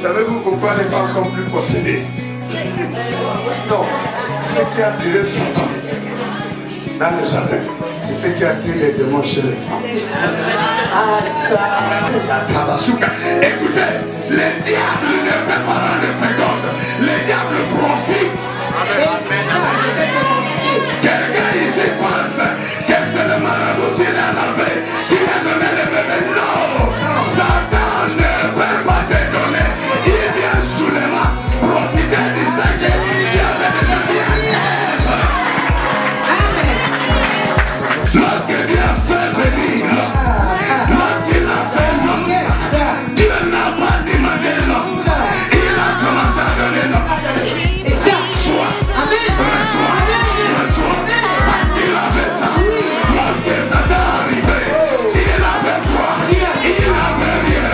Savez-vous pourquoi les femmes sont plus possédées? Non, ce qui a attiré Satan dans le jardin, c'est ce qui a attiré les démons chez les femmes. Écoutez, les diables ne peuvent pas dans les secondes. Les diables profitent. Quelqu'un ici pense que c'est le marabout qui l'a lavé, qui a donné le bébé. Non, Satan ne peut pas te donner. Il vient sous les mains profiter du sachet qui avait déjà mis en œuvre. Lorsque Dieu a fait venir, lorsqu'il a fait l'homme, Dieu n'a pas demandé l'homme. Il a commencé à donner l'homme. Reçois, reçois, reçois. Parce qu'il avait ça. Lorsque Satan arrivait, il avait quoi? Il avait rien.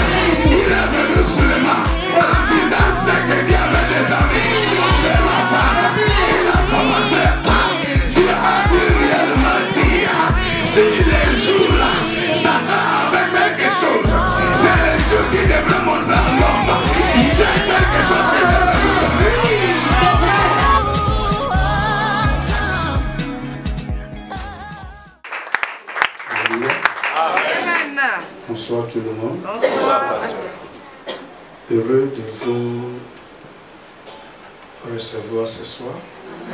Il est venu sous les mains en faisant ce que Dieu avait déjà mis chez la femme. Il a commencé à Dieu a dit réellement dire. Si les jours-là, Satan avait quelque chose, c'est les jours qui devraient montrer à l'homme. J'ai quelque chose que je vais vous donner. Bonsoir tout le monde. Bonsoir. Heureux de vous recevoir ce soir.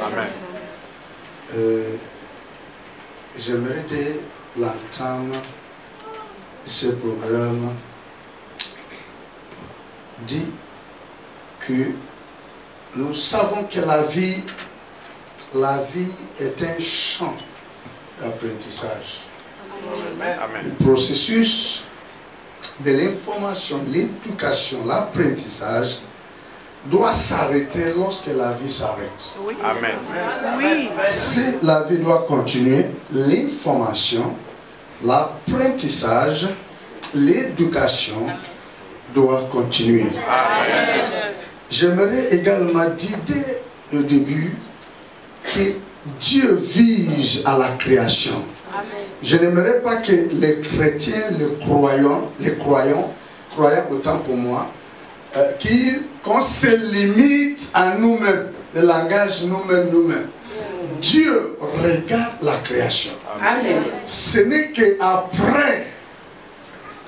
Amen. J'aimerais dès l'entame de ce programme dit que nous savons que la vie est un champ d'apprentissage. Le processus de l'information, l'éducation, l'apprentissage doit s'arrêter lorsque la vie s'arrête. Oui. Amen. Oui. Si la vie doit continuer, l'information, l'apprentissage, l'éducation doit continuer. Amen. J'aimerais également dire dès le début que Dieu vise à la création. Amen. Je n'aimerais pas que les chrétiens, les croyants autant pour moi, qu'on se limite à nous-mêmes, le langage nous-mêmes. Dieu regarde la création. Amen. Ce n'est qu'après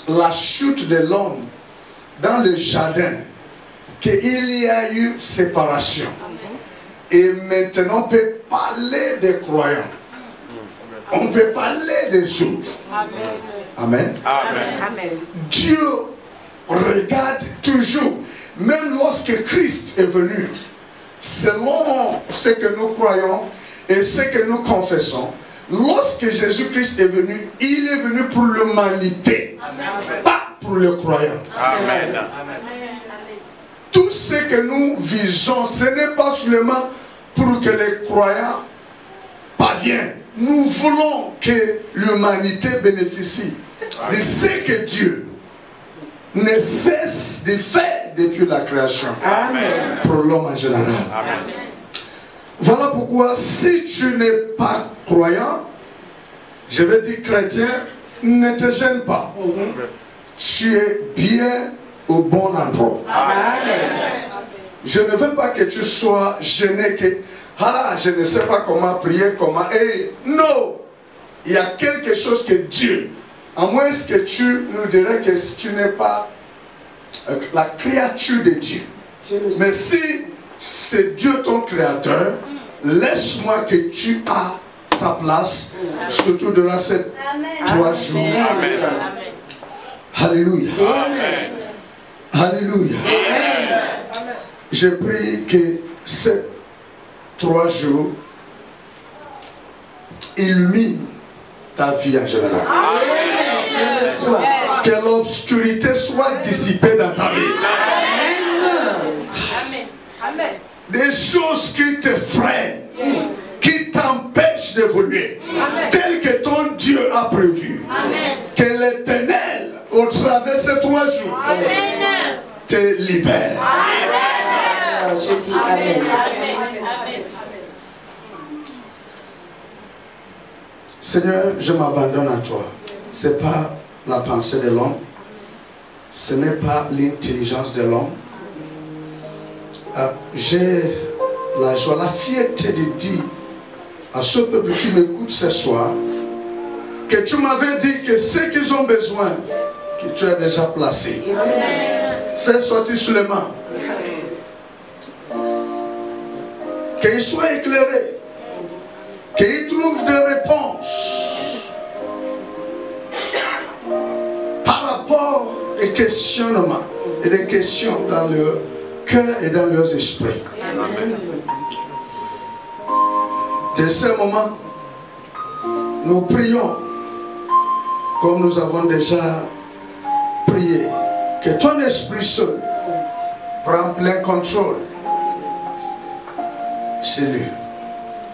la chute de l'homme dans le jardin qu'il y a eu séparation. Et maintenant on peut parler des croyants. On peut parler des autres. Amen. Amen. Amen. Dieu regarde toujours, même lorsque Christ est venu, selon ce que nous croyons et ce que nous confessons, lorsque Jésus-Christ est venu, il est venu pour l'humanité, pas pour les croyants. Amen. Tout ce que nous visons, ce n'est pas seulement pour que les croyants parviennent. Nous voulons que l'humanité bénéficie de ce que Dieu ne cesse de faire depuis la création. Amen. Pour l'homme en général. Amen. Voilà pourquoi si tu n'es pas croyant, je vais dire chrétien, ne te gêne pas. Tu es bien au bon endroit. Amen. Je ne veux pas que tu sois gêné que je ne sais pas comment prier, comment. Non, il y a quelque chose que Dieu, à moins que tu nous dirais que si tu n'es pas la créature de Dieu. Mais si c'est Dieu ton créateur, laisse-moi que tu as ta place, surtout durant ces 3 jours. Amen. Alléluia. Amen. Alléluia. Je prie que ces 3 jours illumine ta vie en général. Que l'obscurité soit dissipée dans ta vie. Amen. Des choses qui te freinent, qui t'empêchent d'évoluer, tel que ton Dieu a prévu. Que l'Éternel, au travers de ces 3 jours, te libère. Je dis Amen. Seigneur, je m'abandonne à toi. Ce n'est pas la pensée de l'homme. Ce n'est pas l'intelligence de l'homme. j'ai la joie, la fierté de dire à ce peuple qui m'écoute ce soir que tu m'avais dit que ce qu'ils ont besoin, que tu as déjà placé. Fais sortir sur les mains. Qu'ils soient éclairés, qu'ils trouvent des réponses par rapport aux questionnements et des questions dans leur cœur et dans leurs esprits. De ce moment, nous prions comme nous avons déjà prié, que ton esprit seul prend plein contrôle. C'est lui,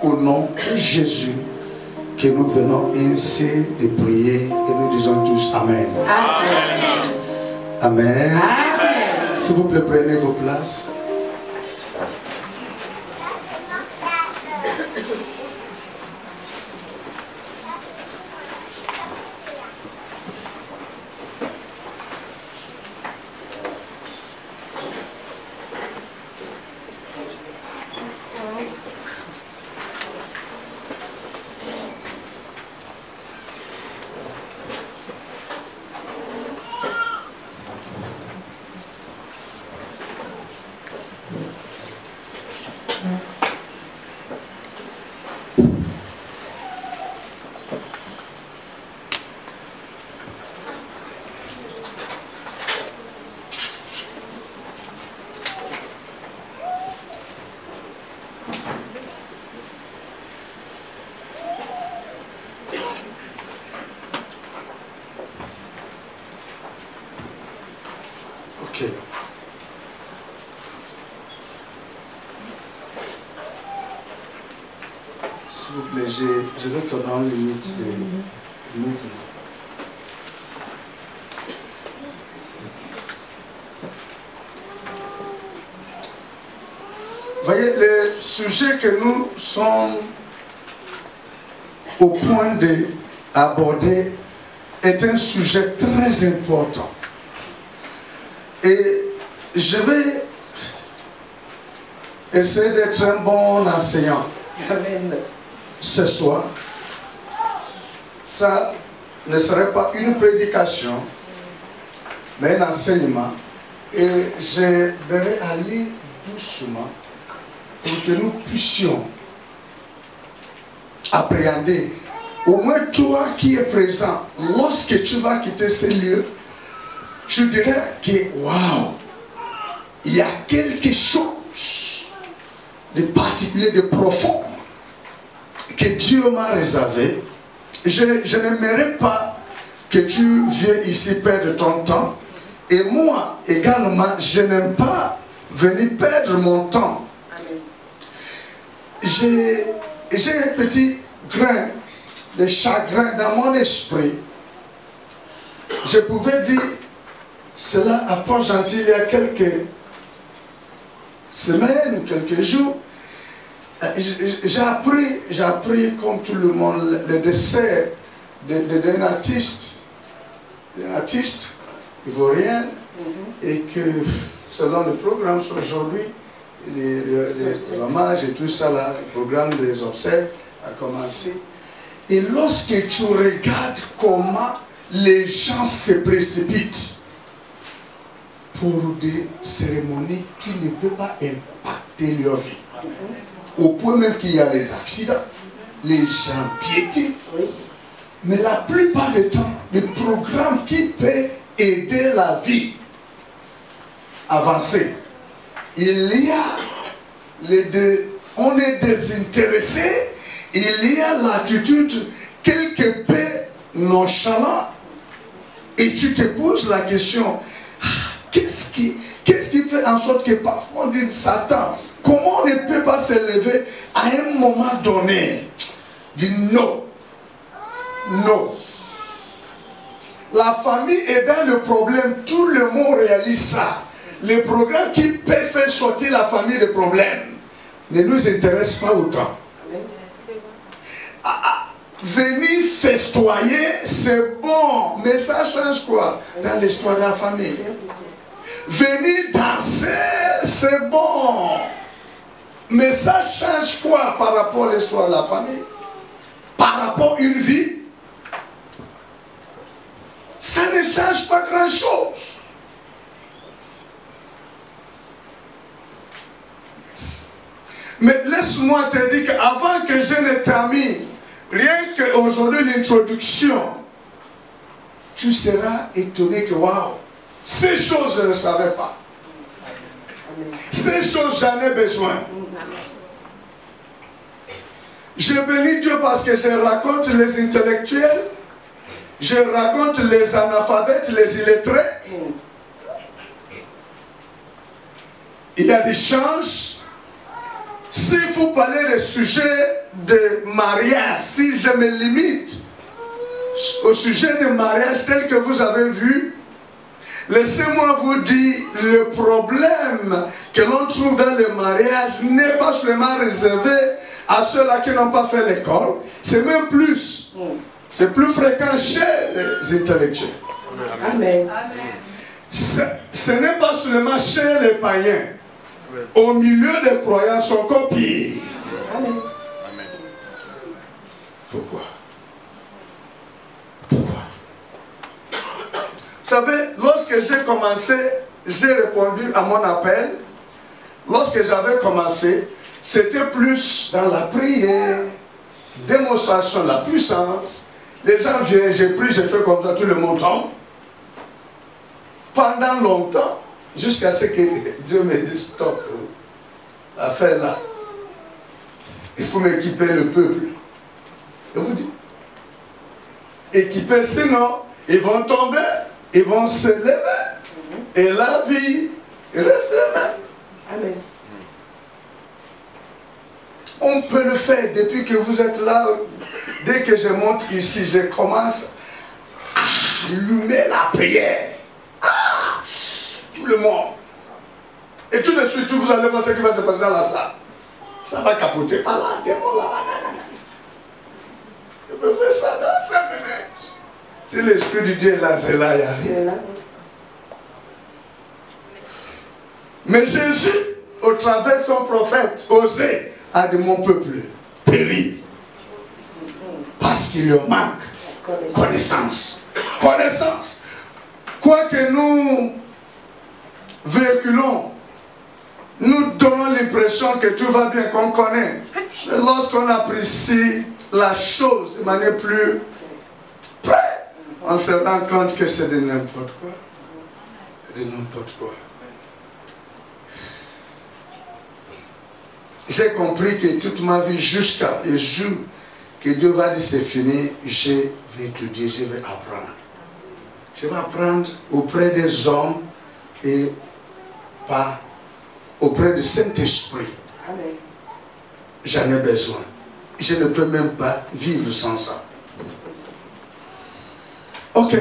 au nom de Jésus, que nous venons ainsi de prier et nous disons tous Amen. Amen. Amen. Amen. S'il vous plaît, prenez vos places. Ok. S'il vous plaît, je veux qu'on en limite le mouvement. Voyez, le sujet que nous sommes au point d'aborder est un sujet très important. Et je vais essayer d'être un bon enseignant. Amen. Ce soir, ça ne serait pas une prédication, mais un enseignement. Et je vais aller doucement pour que nous puissions appréhender, au moins toi qui es présent, lorsque tu vas quitter ces lieux, tu dirais que waouh, il y a quelque chose de particulier, de profond que Dieu m'a réservé. Je n'aimerais pas que tu viennes ici perdre ton temps. Et moi également, je n'aime pas venir perdre mon temps. J'ai un petit grain de chagrin dans mon esprit. Je pouvais dire cela à Port-Gentil il y a quelques semaines, quelques jours. J'ai appris comme tout le monde le décès d'un artiste ivoirien, et que selon le programme aujourd'hui, l'hommage et tout ça là, le programme des obsèques a commencé. Et lorsque tu regardes comment les gens se précipitent pour des cérémonies qui ne peuvent pas impacter leur vie, au point même qu'il y a les accidents, les gens piétinent. Mais la plupart du temps, le programme qui peut aider la vie à avancer, il y a on est désintéressé, il y a l'attitude quelque peu nonchalante, et tu te poses la question, qu'est-ce qui fait en sorte que parfois on dit Satan, comment on ne peut pas se lever à un moment donné? Dit non. Non. La famille est dans le problème. Tout le monde réalise ça. Les programmes qui peuvent faire sortir la famille des problèmes ne nous intéressent pas autant. Venir festoyer, c'est bon. Mais ça change quoi dans l'histoire de la famille? Venir danser, c'est bon. Mais ça change quoi par rapport à l'histoire de la famille? Par rapport à une vie? Ça ne change pas grand-chose. Mais laisse-moi te dire qu'avant que je ne termine, rien qu'aujourd'hui l'introduction, tu seras étonné que waouh, ces choses je ne savais pas. Ces choses j'en ai besoin. Je bénis Dieu parce que je raconte les intellectuels, je raconte les analphabètes, les illettrés. Il y a des changes. Si vous parlez des sujets de mariage, si je me limite au sujet de mariage tel que vous avez vu, laissez-moi vous dire, le problème que l'on trouve dans le mariage n'est pas seulement réservé à ceux-là qui n'ont pas fait l'école, c'est même plus. C'est plus fréquent chez les intellectuels. Amen. Ce n'est pas seulement chez les païens. Au milieu des croyants, c'est encore pire. Amen. Pourquoi? Pourquoi? Vous savez, lorsque j'ai commencé, j'ai répondu à mon appel. Lorsque j'avais commencé, c'était plus dans la prière, démonstration de la puissance. Les gens viennent, j'ai pris, j'ai fait comme ça, tout le monde tombe. Pendant longtemps, jusqu'à ce que Dieu me dise stop, l'affaire là. Il faut m'équiper le peuple. Je vous dis, équiper, sinon, ils vont tomber, ils vont se lever, et la vie reste la même. Amen. On peut le faire depuis que vous êtes là. Dès que je monte ici, je commence à allumer la prière. Ah, tout le monde. Et tout de suite, vous allez voir ce qui va se passer dans la salle. Ça va capoter par là, démon là-bas. Je peux faire ça dans 5 minutes. Si l'Esprit de Dieu est là, c'est là, il y a rien. C'est là. Mais Jésus, au travers de son prophète, Osée, a dit mon peuple périt. Parce qu'il lui manque connaissance. Connaissance. Quoi que nous véhiculons, nous donnons l'impression que tout va bien, qu'on connaît. Mais lorsqu'on apprécie la chose de manière plus près, on se rend compte que c'est de n'importe quoi. De n'importe quoi. J'ai compris que toute ma vie, jusqu'à le jour que Dieu va dire c'est fini, je vais étudier, je vais apprendre. Je vais apprendre auprès des hommes et pas auprès du Saint-Esprit. Amen. J'en ai besoin. Je ne peux même pas vivre sans ça. Ok.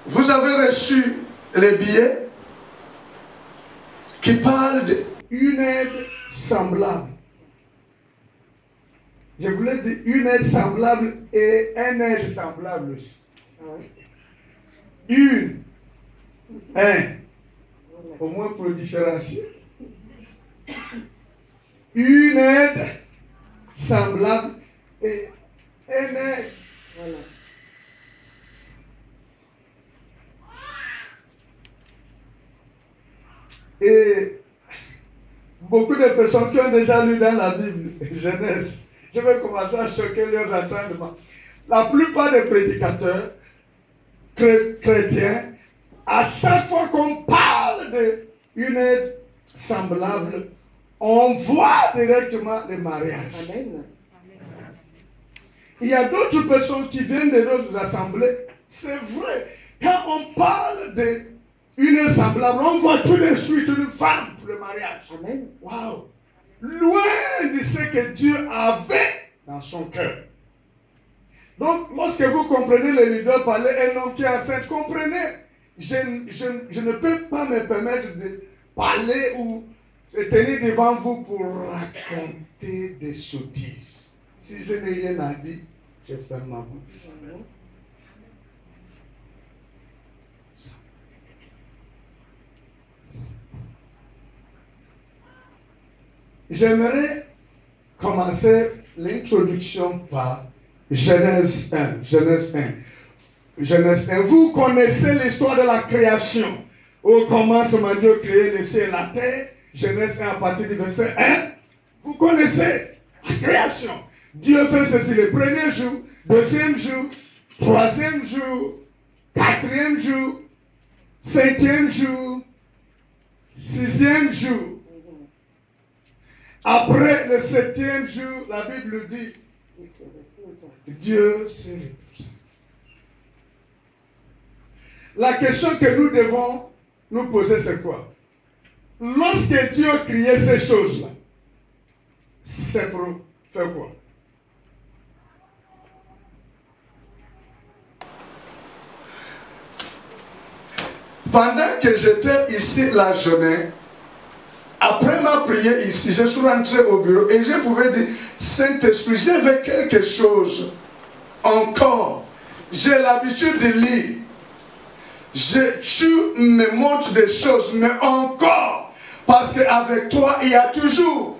Vous avez reçu les billets qui parlent d'une aide semblable. Je voulais dire une aide semblable et un aide semblable aussi. Une, un, au moins pour différencier. Une aide semblable et un aide. Voilà. Et beaucoup de personnes qui ont déjà lu dans la Bible, Genèse, je vais commencer à choquer leurs entendements. La plupart des prédicateurs chrétiens, à chaque fois qu'on parle d'une aide semblable, on voit directement le mariage. Amen. Il y a d'autres personnes qui viennent de d'autres assemblées. C'est vrai, quand on parle d'une aide semblable, on voit tout de suite une femme pour le mariage. Amen. Waouh! Loin de ce que Dieu avait dans son cœur. Donc, lorsque vous comprenez les leaders parler, un homme qui est enceinte, comprenez, je ne peux pas me permettre de parler ou se tenir devant vous pour raconter des sottises. Si je n'ai rien à dire, je ferme ma bouche. j'aimerais commencer l'introduction par Genèse 1. Genèse 1. Genèse 1. Vous connaissez l'histoire de la création. Au commencement, Dieu créait le ciel et la terre. Genèse 1 à partir du verset 1. Vous connaissez la création. Dieu fait ceci le premier jour, deuxième jour, troisième jour, quatrième jour, cinquième jour, sixième jour. Après le septième jour, la Bible dit, Dieu se repose. La question que nous devons nous poser, c'est quoi? Lorsque Dieu créait ces choses-là, c'est pour faire quoi? Pendant que j'étais ici la journée, après ma prière ici, je suis rentré au bureau et je pouvais dire, Saint-Esprit, j'avais quelque chose encore. J'ai l'habitude de lire. Tu me montres des choses, mais encore, parce qu'avec toi, il y a toujours.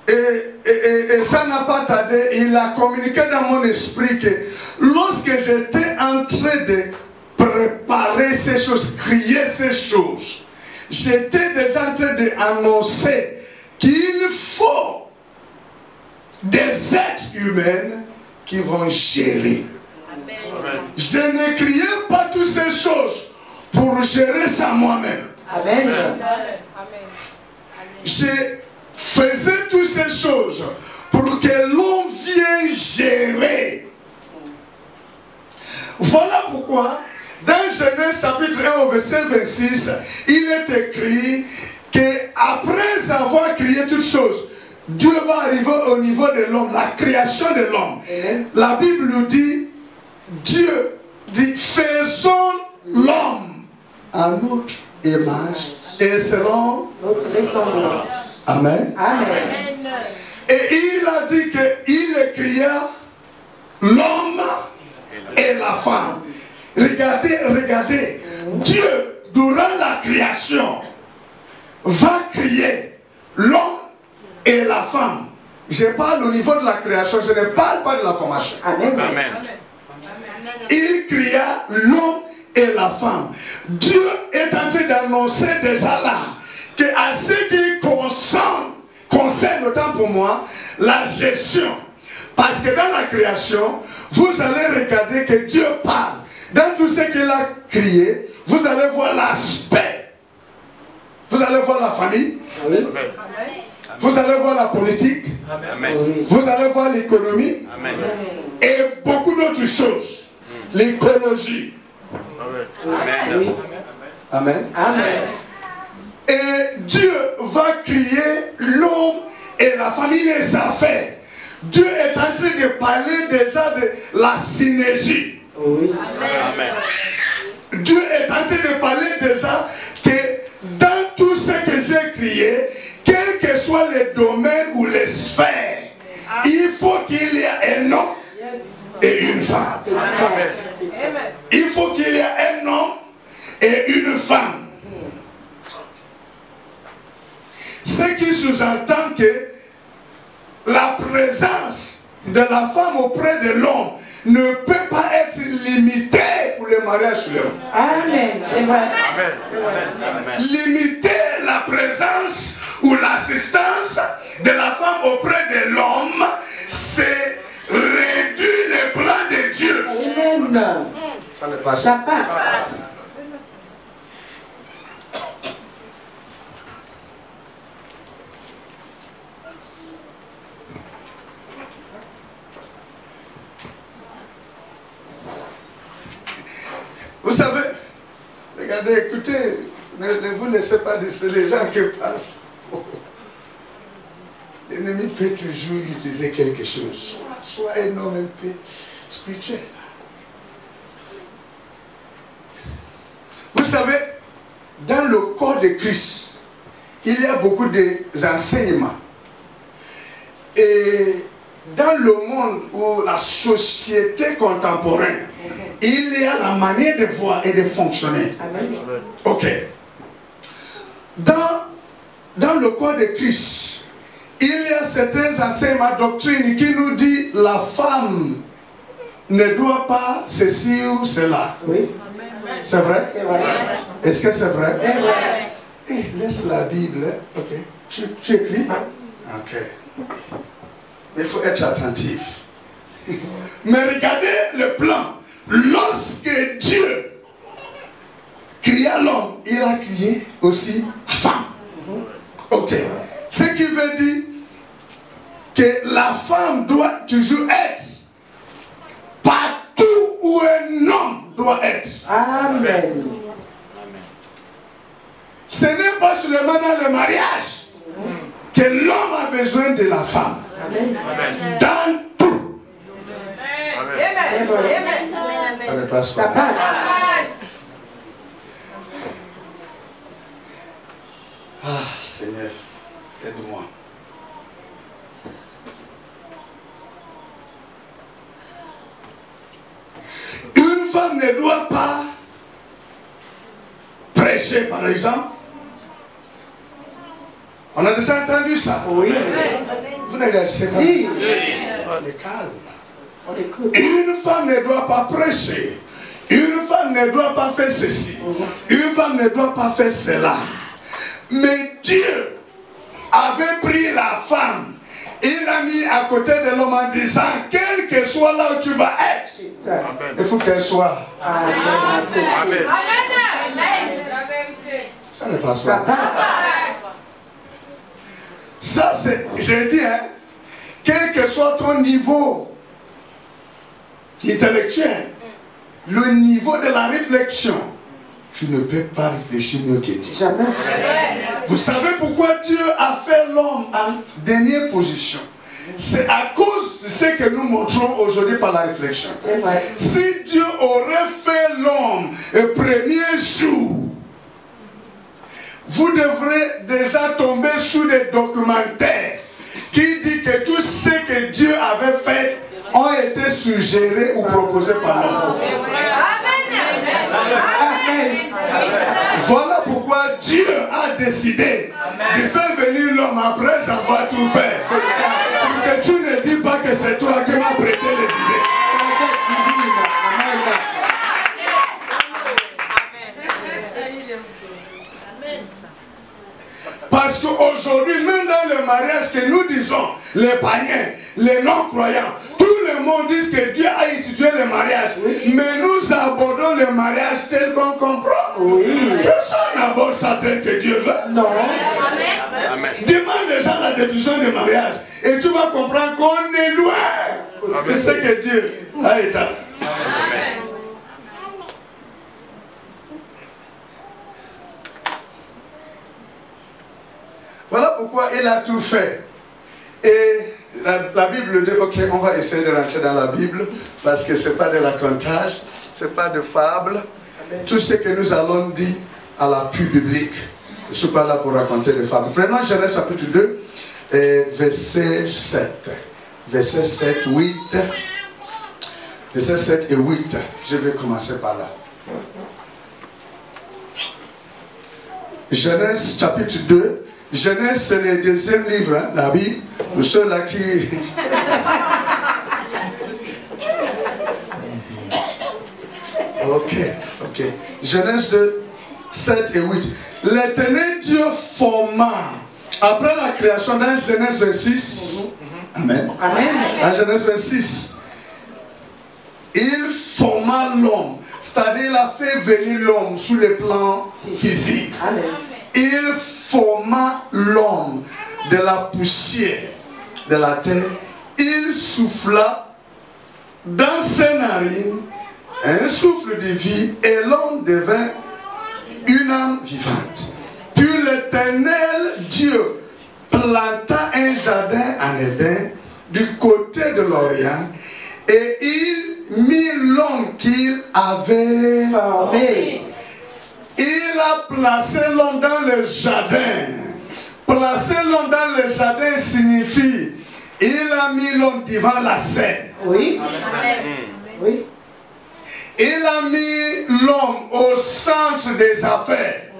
Et ça n'a pas tardé, il a communiqué dans mon esprit que lorsque j'étais en train de préparer ces choses, crier ces choses, j'étais déjà en train d'annoncer qu'il faut des êtres humains qui vont gérer. Amen. Je ne criais pas toutes ces choses pour gérer ça moi-même. Amen. Je faisais toutes ces choses pour que l'on vienne gérer. Voilà pourquoi dans Genèse chapitre 1 au verset 26, il est écrit qu'après avoir créé toutes choses, Dieu va arriver au niveau de l'homme, la création de l'homme. La Bible nous dit, Dieu dit, faisons l'homme à notre image et selon Notre ressemblance. Amen. Amen. Et il a dit qu'il créa l'homme et la femme. Regardez, Dieu, durant la création, va créer l'homme et la femme. Je parle au niveau de la création, je ne parle pas de la formation. Amen. Amen. Il créa l'homme et la femme. Dieu est en train d'annoncer déjà là qu'à ce qui concerne autant pour moi la gestion. Parce que dans la création, vous allez regarder que Dieu parle. Dans tout ce qu'il a créé, vous allez voir l'aspect. Vous allez voir la famille. Amen. Vous allez voir la politique. Amen. Vous allez voir l'économie. Amen. Et beaucoup d'autres choses. L'écologie. Amen. Amen. Amen. Et Dieu va créer l'homme et la famille, les affaires. Dieu est en train de parler déjà de la synergie. Oui. Amen. Dieu est en train de parler déjà que dans tout ce que j'ai créé, quels que soient les domaines ou les sphères, il faut qu'il y ait un homme et une femme. C'est ça. Il faut qu'il y ait un homme et une femme. Ce qui sous-entend que la présence de la femme auprès de l'homme ne peut pas être limitée pour le mariage sur l'homme. Amen. C'est vrai. Amen. Limiter la présence ou l'assistance de la femme auprès de l'homme, c'est réduire les plans de Dieu. Amen. Ça ne passe Ça pas. passe. Vous savez, regardez, écoutez, ne vous laissez pas déceler les gens qui passent. L'ennemi peut toujours utiliser quelque chose, soit un homme un peu spirituel. Vous savez, dans le corps de Christ, il y a beaucoup d'enseignements. Et dans le monde ou la société contemporaine, il y a la manière de voir et de fonctionner. Amen. Ok. dans le corps de Christ, il y a certains enseignements doctrines qui nous disent la femme ne doit pas ceci ou cela. Oui. C'est vrai? C'est vrai. Est-ce que c'est vrai? C'est vrai. Eh, laisse la Bible. Ok. Tu écris? Ok. Mais il faut être attentif. Mais regardez le plan. Lorsque Dieu cria l'homme, il a crié aussi la femme. Ok. Ce qui veut dire que la femme doit toujours être partout où un homme doit être. Amen. Ce n'est pas seulement dans le mariage que l'homme a besoin de la femme. Amen. Dans tout. C'est vrai. Ça ne passe Ça pas. passe. Ah, Seigneur, aide-moi. Une femme ne doit pas prêcher, par exemple. On a déjà entendu ça. Oui. Vous n'êtes pas Si. on est calme. On écoute. Une femme ne doit pas prêcher. Une femme ne doit pas faire ceci. Une femme ne doit pas faire cela. Mais Dieu avait pris la femme. Il l'a mis à côté de l'homme en disant, quel que soit là où tu vas être, C'est ça. il faut qu'elle soit. Amen. Amen. Ça ne passe Ça pas. passe. Ça, c'est, j'ai dit, hein, quel que soit ton niveau intellectuel, le niveau de la réflexion, tu ne peux pas réfléchir mieux que Dieu. Jamais. Vous savez pourquoi Dieu a fait l'homme en dernière position? C'est à cause de ce que nous montrons aujourd'hui par la réflexion. C'est vrai. Si Dieu aurait fait l'homme le premier jour, vous devrez déjà tomber sous des documentaires qui disent que tout ce que Dieu avait fait ont été suggérés ou proposés par l'homme. Amen. Voilà pourquoi Dieu a décidé de faire venir l'homme après avoir tout fait. Pour que tu ne dis pas que c'est toi qui m'as prêté les idées. Sagesse divine. Amen. Parce qu'aujourd'hui, même dans le mariage que nous disons, les païens, les non-croyants, tout le monde dit que Dieu a institué le mariage. Mais nous abordons le mariage tel qu'on comprend. Oui. Personne n'aborde ça tel que Dieu veut. Non. Amen. Demande déjà la définition du mariage et tu vas comprendre qu'on est loin de ce que Dieu a établi. Amen. Voilà pourquoi il a tout fait. Et la Bible dit, ok, on va essayer de rentrer dans la Bible parce que ce n'est pas de racontage, ce n'est pas de fable. Tout ce que nous allons dire à l'appui biblique. Je ne suis pas là pour raconter des fables. Prenons Genèse chapitre 2, verset 7. Verset 7, 8. Verset 7 et 8. Je vais commencer par là. Genèse chapitre 2. Genèse, c'est le deuxième livre, hein, la Bible. Pour ceux-là qui... Ok. Genèse 2, 7 et 8. L'Éternel Dieu forma, après la création, dans Genèse 26, Amen. Amen. Dans Genèse 26, il forma l'homme, c'est-à-dire il a fait venir l'homme sur le plan physique. Amen. Il forma l'homme de la poussière de la terre. Il souffla dans ses narines un souffle de vie et l'homme devint une âme vivante. Puis l'Éternel Dieu planta un jardin en Éden du côté de l'Orient et il mit l'homme qu'il avait Formé. Il a placé l'homme dans le jardin. Placer l'homme dans le jardin signifie il a mis l'homme devant la scène. Oui. Oui. Il a mis l'homme au centre des affaires.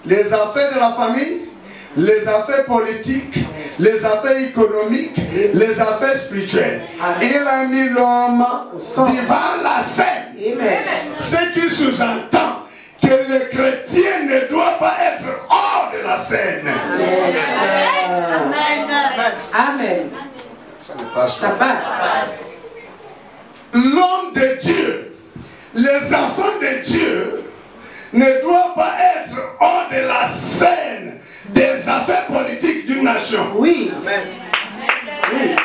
Les affaires de la famille, les affaires politiques, les affaires économiques, les affaires spirituelles. Il a mis l'homme devant la scène. Ce qui sous-entend que le chrétien ne doit pas être hors de la scène. Amen. Ça ne passe Ça pas. passe. L'homme de Dieu, les enfants de Dieu ne doivent pas être hors de la scène des affaires politiques d'une nation. Oui. Oui.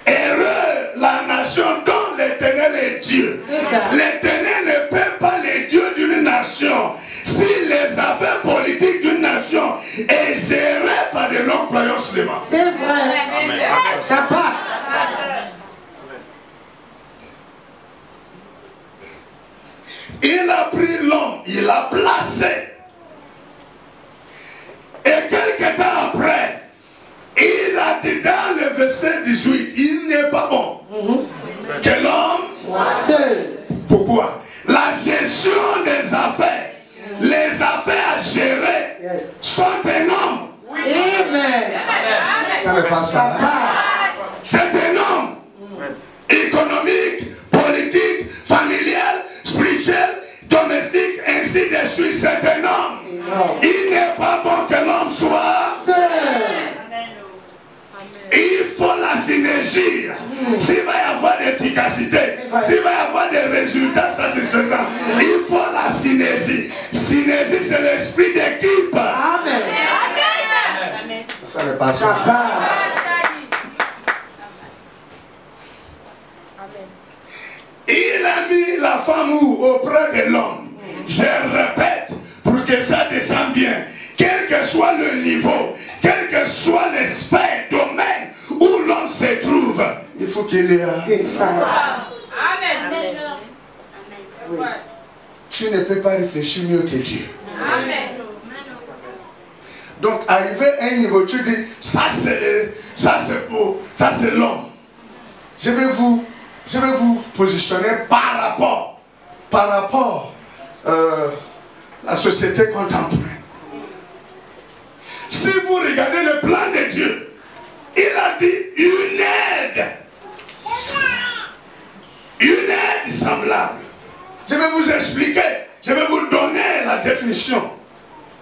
Heureux la nation dont l'Éternel est Dieu. L'Éternel ne peut pas les dieux d'une nation si les affaires politiques d'une nation est gérée par des non-croyants seulement. C'est vrai. Ça passe. Il a pris l'homme, il l'a placé. Et quelque temps après, il a dit dans le verset 18, il n'est pas bon que l'homme Seul. Pourquoi? La gestion des affaires, les affaires à gérer sont un homme. Amen. Ça ne passe Ça pas. passe. C'est un homme économique, politique, familial, spirituel, domestique, ainsi de suite. C'est un homme. Il n'est pas bon que l'homme soit Seul. Il faut la synergie. S'il va y avoir d'efficacité, s'il va y avoir des résultats satisfaisants, il faut la synergie. Synergie, c'est l'esprit d'équipe. Amen. Ça ne passe Ça pas. passe. Il a mis la femme auprès de l'homme. Je répète, pour que ça descende bien. Quel que soit le niveau, quelles que soient les sphères, domaines où l'homme se trouve, il faut qu'il y ait Une femme. Amen. Oui. Tu ne peux pas réfléchir mieux que Dieu. Amen. Donc, arrivé à un niveau, tu dis, ça c'est beau, ça c'est l'homme. Je vais vous positionner par rapport à la société contemporaine. Si vous regardez le plan de Dieu, il a dit une aide semblable. Je vais vous expliquer, je vais vous donner la définition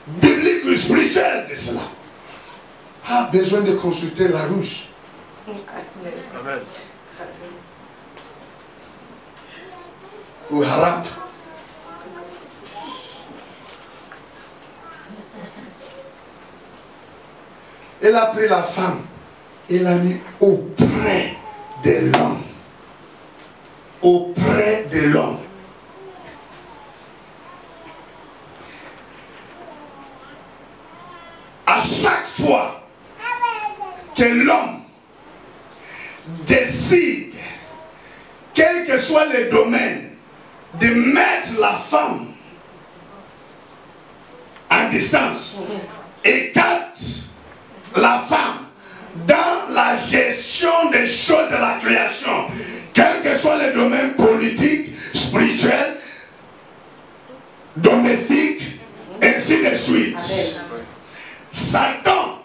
biblique ou spirituelle de cela. A besoin de consulter la rouge. Amen. Ou Harab. Il a pris la femme, il l'a mis auprès de l'homme. Auprès de l'homme. À chaque fois que l'homme décide, quel que soit le domaine, de mettre la femme en distance, écarte la femme dans la gestion des choses de la création, quel que soit le domaine politique, spirituel, domestique, ainsi de suite. Satan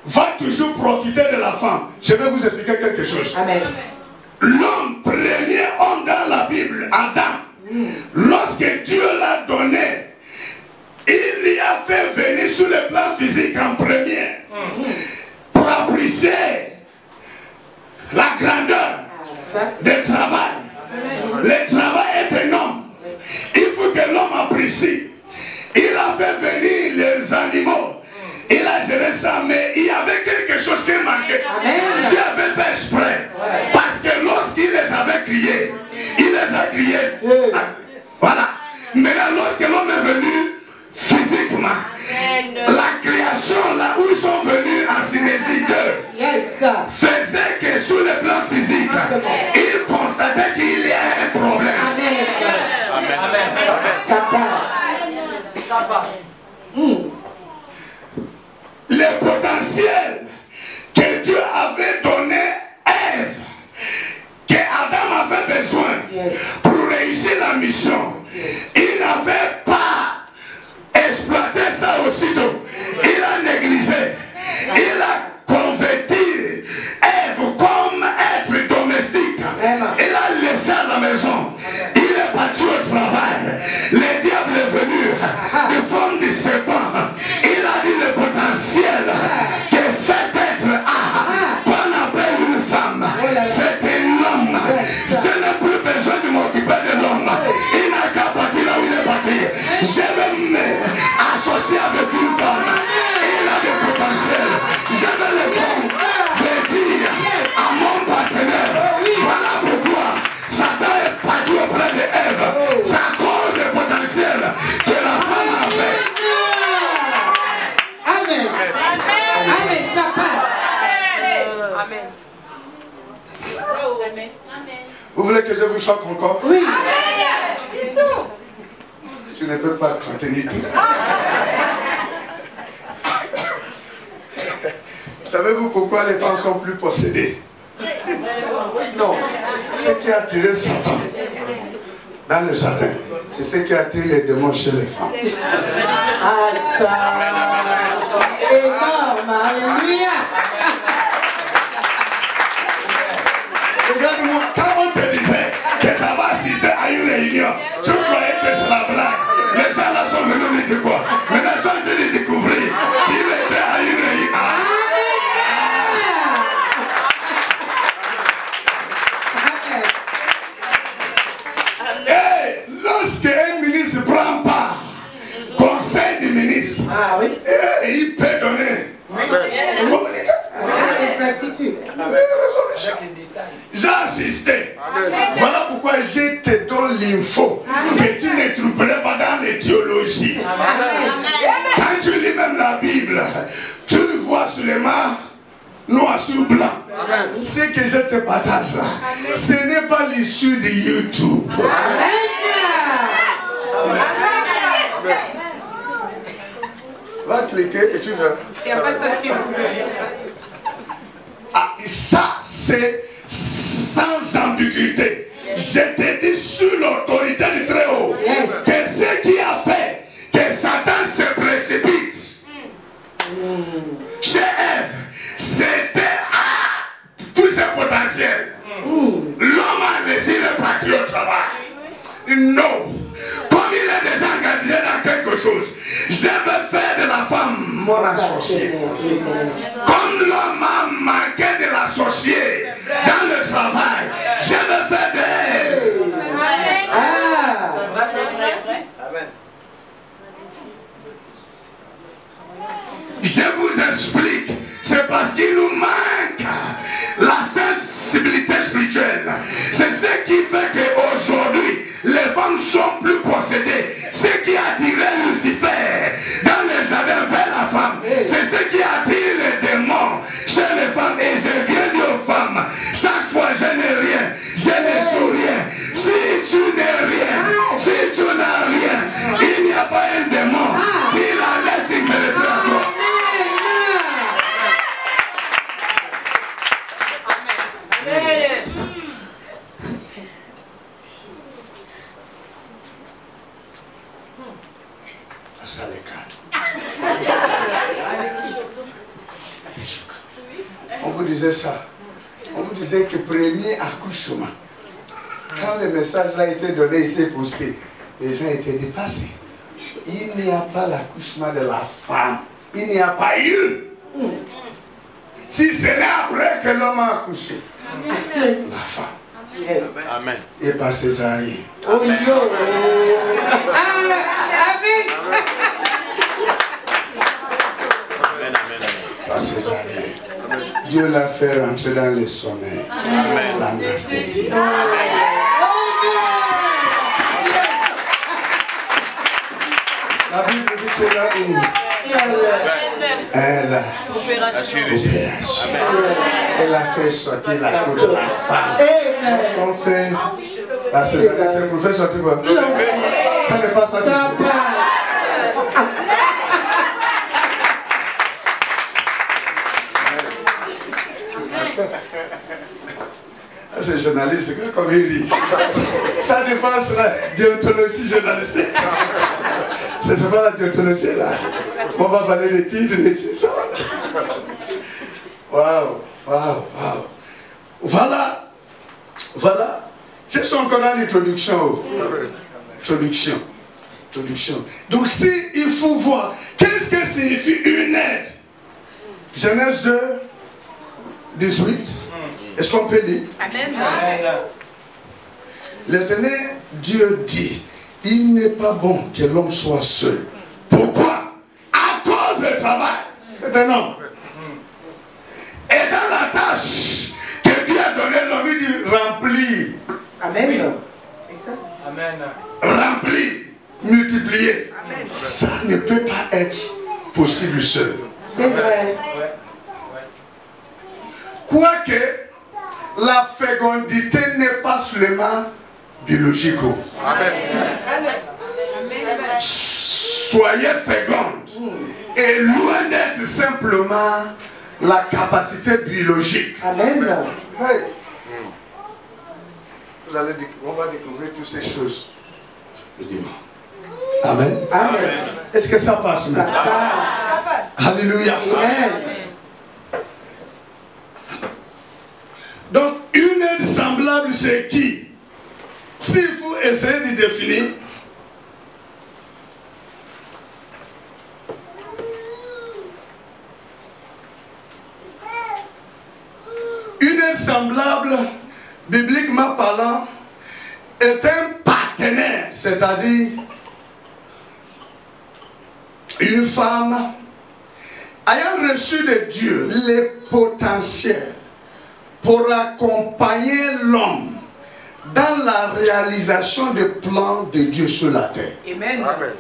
va toujours profiter de la femme. Je vais vous expliquer quelque chose. Amen. L'homme, premier homme dans la Bible, Adam, lorsque Dieu l'a donné, il l'y a fait venir sur le plan physique en premier pour apprécier la grandeur du travail. Le travail est énorme. Il faut que l'homme apprécie. Il a fait venir les animaux. Il a géré ça, mais il y avait quelque chose qui manquait. Amen. Dieu avait fait exprès. Parce que lorsqu'il les avait criés, il les a criés. Voilà. Maintenant, lorsque l'homme est venu physiquement, la création, là où ils sont venus en synergie d'eux, Yes. faisait que sur le plan physique, il constatait qu'il y a un problème. Amen. Amen. Ça passe. Ça passe. Le potentiel que Dieu avait donné à Ève, que Adam avait besoin pour réussir la mission, il n'avait pas Vous voulez que je vous choque encore? Oui. Tu ne peux pas contenir tout. Savez-vous pourquoi les femmes sont plus possédées? Non. Ce qui a attiré Satan dans le jardin, c'est ce qui a attiré les démons chez les femmes. Ah, ça. Énorme. Alléluia. Regarde-moi, quand on te disait que j'avais assisté à une réunion, tu croyais que c'est la blague. Les gens là sont venus me dire quoi? Maintenant, tu es en train de découvrir qu'il était à une réunion. Et lorsque un ministre prend part, conseil du ministre, il peut donner. Exactitude. J'ai assisté. Voilà pourquoi je te donne l'info que tu ne trouverais pas dans les théologies. Quand tu lis même la Bible, tu vois seulement noir sur blanc. Ce que je te partage là, ce n'est pas l'issue de YouTube. Va cliquer et tu verras. Et après ça fait Ah, ça, c'est sans ambiguïté. Je te dis sur l'autorité du Très-Haut que ce qui a fait que Satan se précipite chez Ève, c'était tout ce potentiel. L'homme a laissé le parti au travail. Non. Comme il est déjà engagé dans quelque chose, je veux faire de la femme mon associé. Comme l'homme a manqué de l'associé dans le travail, je veux faire d'elle. Je vous explique, c'est parce qu'il nous manque la sensibilité spirituelle. C'est ce qui fait qu'aujourd'hui, les femmes sont plus possédées. Ce qui attirait Lucifer dans le jardin vers la femme, c'est ce qui attire les démons chez les femmes. Et je viens dire aux femmes, chaque fois je n'ai rien, je ne suis rien. Si tu n'es rien, si tu n'as rien, il n'y a pas un démon qui la laisse intéresser à toi. Ça les calme. C'est choquant. On vous disait ça. On vous disait que premier accouchement, quand le message là a été donné, il s'est posté, les gens étaient dépassés. Il n'y a pas l'accouchement de la femme. Il n'y a pas eu. Si ce n'est après que l'homme a accouché, la femme. Yes. Amen. Et pas césarien. Oh, yo. Amen. Pas césarien. Dieu l'a fait rentrer dans le sommeil. L'anesthésie. La Bible dit qu'elle a une opération. Elle a fait sortir la côte de la femme. Lorsqu'on fait la césarienne, c'est pour faire sortir quoi? Ça ne passe pas. C'est journaliste, comme il dit. Ça dépasse la déontologie journalistique. C'est pas la déontologie là. On va parler des titres, des ça. Waouh, waouh, waouh. Voilà. Voilà. C'est son encore dans l'introduction. Introduction. Donc si il faut voir, qu'est-ce que signifie une aide? Genèse 2, 18. Est-ce qu'on peut lire? Amen. L'Éternel Dieu dit, il n'est pas bon que l'homme soit seul. Pourquoi? À cause du travail. C'est un homme. Et dans la tâche que Dieu a donnée, l'homme il dit remplir. Amen. Amen. Remplir, multiplier. Amen. Ça ne peut pas être possible seul. C'est vrai. Quoique, la fécondité n'est pas seulement biologique. Amen. Soyez fécondes. Et loin d'être simplement la capacité biologique. Amen. Hey. On va découvrir toutes ces choses le dimanche. Amen. Amen. Est-ce que ça passe Ça maintenant? passe. Alléluia. Amen. Donc, une aide semblable, c'est qui? S'il faut essayer de définir, une aide semblable, bibliquement parlant, est un partenaire, c'est-à-dire une femme ayant reçu de Dieu les potentiels pour accompagner l'homme dans la réalisation des plans de Dieu sur la terre. Amen. Amen.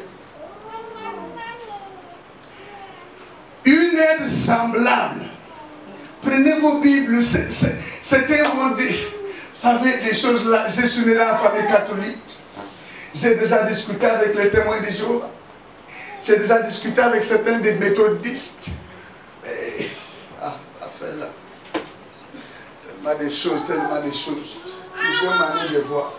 Une aide semblable. Prenez vos Bibles, c'était vous savez, des choses là. Je suis né dans la famille catholique. J'ai déjà discuté avec les témoins de Jéhovah. J'ai déjà discuté avec certains des méthodistes. Et, affaire là. Tellement de choses, tellement de choses. Plusieurs manières de voir.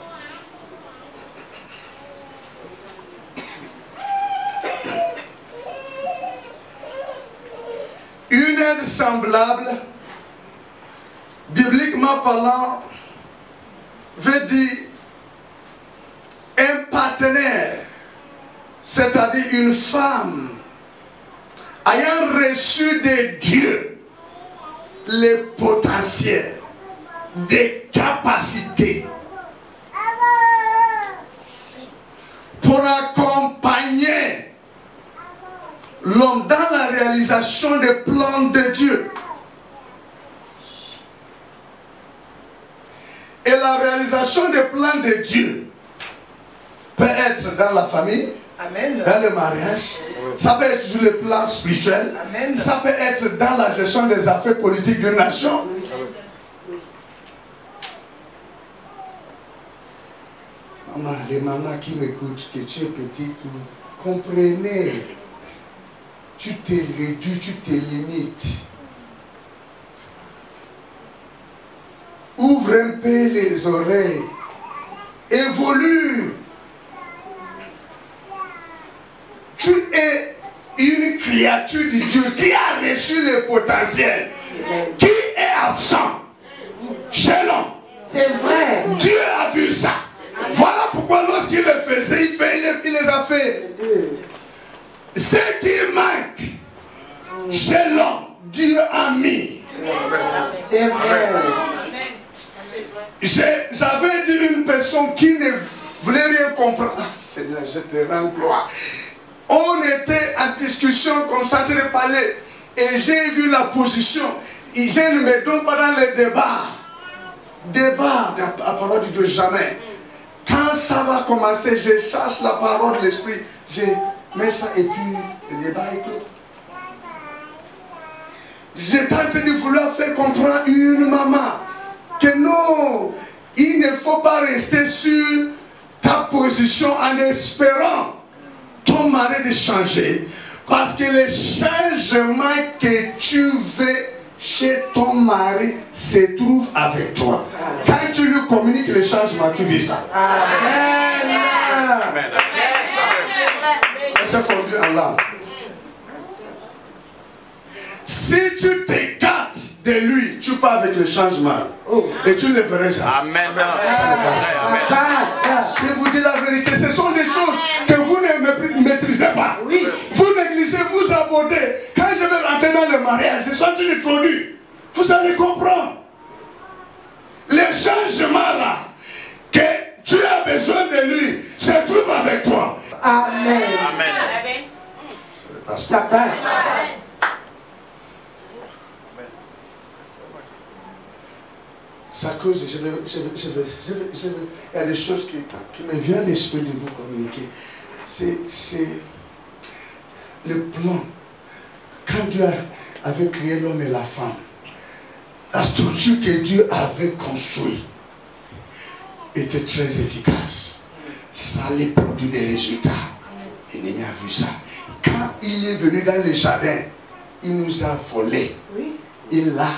Une aide semblable, bibliquement parlant, veut dire un partenaire, c'est-à-dire une femme ayant reçu de Dieu les potentiels, des capacités pour accompagner l'homme dans la réalisation des plans de Dieu. Et la réalisation des plans de Dieu peut être dans la famille, Amen. dans le mariage, ça peut être sur le plan spirituel, Amen. ça peut être dans la gestion des affaires politiques d'une nation. Maman, les mamans qui m'écoutent, que tu es petite, comprenez, tu te réduis, tu te limites. Ouvre un peu les oreilles. Évolue. Tu es une créature de Dieu qui a reçu le potentiel, qui est absent chez l'homme. C'est vrai. Dieu a vu ça. Voilà pourquoi lorsqu'il le faisait, il les a fait. Ce qui manque chez l'homme, Dieu a mis. C'est vrai. J'avais dit une personne qui ne voulait rien comprendre. Ah, Seigneur, je te rends gloire. On était en discussion comme ça, je parlais. Et j'ai vu la position. Je ne me donne pas dans les débats. Débat, la parole de Dieu, jamais. Quand ça va commencer, je cherche la parole de l'esprit. Je mets ça et puis le débat est clos. J'étais en train de vouloir faire comprendre une maman que non, il ne faut pas rester sur ta position en espérant ton mari de changer. Parce que le changement que tu veux chez ton mari se trouve avec toi. Quand tu lui communiques le changement, tu vis ça. Amen. C'est fondu en larmes. Si tu t'écartes de lui, tu pars avec le changement. Et tu ne le verras jamais. Amen. Ça passe. Je vous dis la vérité, ce sont des choses que vous ne maîtrisez pas. Oui. Vous négligez, vous abordez. Quand je vais rentrer dans le mariage, je suis en train d'introduire. Vous allez comprendre. Les changements là, que tu as besoin de lui, se trouve avec toi. Amen. Amen. Ça passe. Ça cause, il y a des choses qui me viennent à l'esprit de vous communiquer. C'est le plan. Quand Dieu avait créé l'homme et la femme, la structure que Dieu avait construite était très efficace. Ça allait produire des résultats. Et Néhémie a vu ça. Quand il est venu dans le jardin, il nous a volé. Il a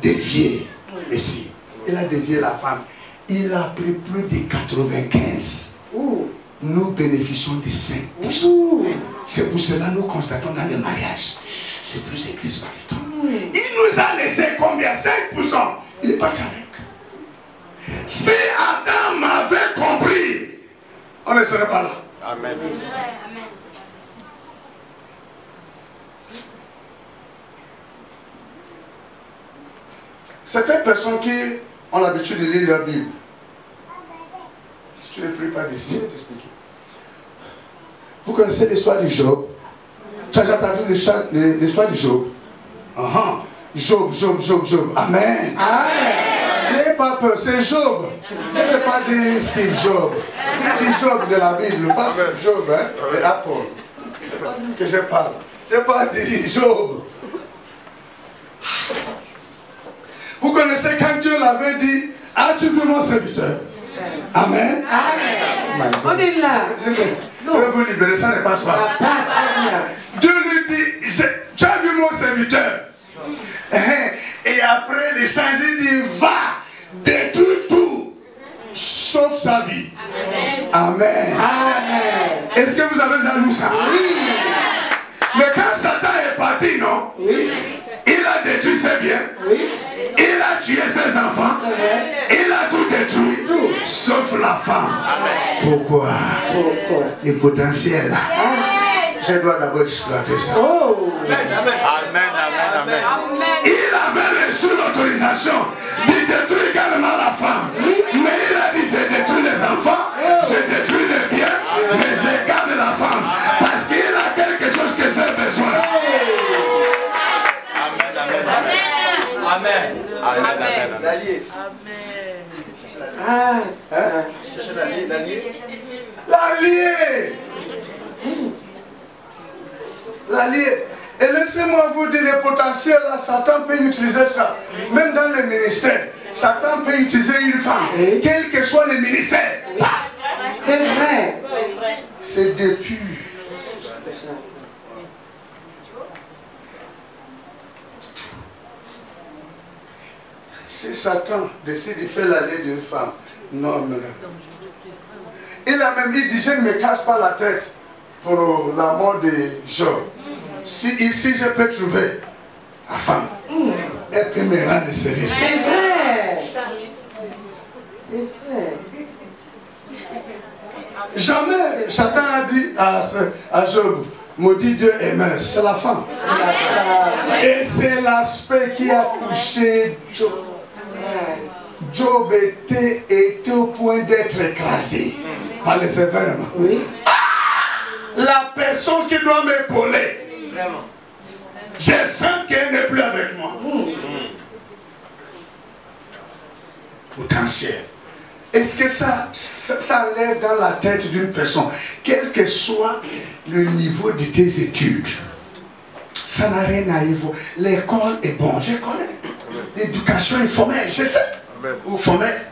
dévié ici. Il a dévié la femme. Il a pris plus de 95. Nous bénéficions de 5%. C'est pour cela que nous constatons dans le mariage. C'est plus église par le temps. Il nous a laissé combien? 5%. Il n'est pas avec. Si Adam avait compris, on ne serait pas là. Amen. Certaines personnes qui ont l'habitude de lire leur Bible, si tu ne pries pas d'ici, je vais t'expliquer. Vous connaissez l'histoire de Job? Tu as déjà entendu l'histoire de Job? Job. Amen. N'ayez pas peur, c'est Job. Je ne vais pas dire Steve Job. Je dis Job de la Bible, pas Steve Job, hein, et Apple. C'est pas lui que je parle. Je parle de Job. Vous connaissez quand Dieu l'avait dit, as-tu vu mon serviteur? Amen. On est là. Je vais vous libérer, ça ne passe pas. Dieu lui dit, tu as vu mon serviteur? Et après l'échange, il dit, va, détruis tout, sauf sa vie. Amen. Est-ce que vous avez déjà lu ça? Oui. Mais quand Satan est parti, non? Oui. Il a détruit ses biens. Oui. Il a tué ses enfants. Il a tout détruit, sauf la femme. Pourquoi? Le potentiel là. Je dois d'abord exploiter ça. Amen. Il avait reçu l'autorisation de détruire également la femme. Mais il a dit, j'ai détruit les enfants, j'ai détruit les biens, mais je garde la femme. Parce qu'il a quelque chose que j'ai besoin. Amen. L'allié. Et laissez-moi vous dire, le potentiel là, Satan peut utiliser ça. Même dans le ministère, Satan peut utiliser une femme, quel que soit le ministère. C'est vrai. C'est depuis. Si Satan décide de faire l'allié d'une femme, non. Il a même dit, je ne me casse pas la tête pour la mort de Job. Si ici je peux trouver la femme, elle peut me rendre service. C'est vrai. C'est vrai. Jamais Satan a dit à Job, maudit Dieu et meurt, c'est la femme. Et c'est l'aspect qui a touché Job. Job était au point d'être écrasé par les événements. La personne qui doit m'épauler, je sens qu'elle n'est plus avec moi. Potentiel. Est-ce que ça lève dans la tête d'une personne, quel que soit le niveau de tes études? Ça n'a rien à y voir. L'école est bon, je connais. L'éducation est formelle, je sais. Ou formelle.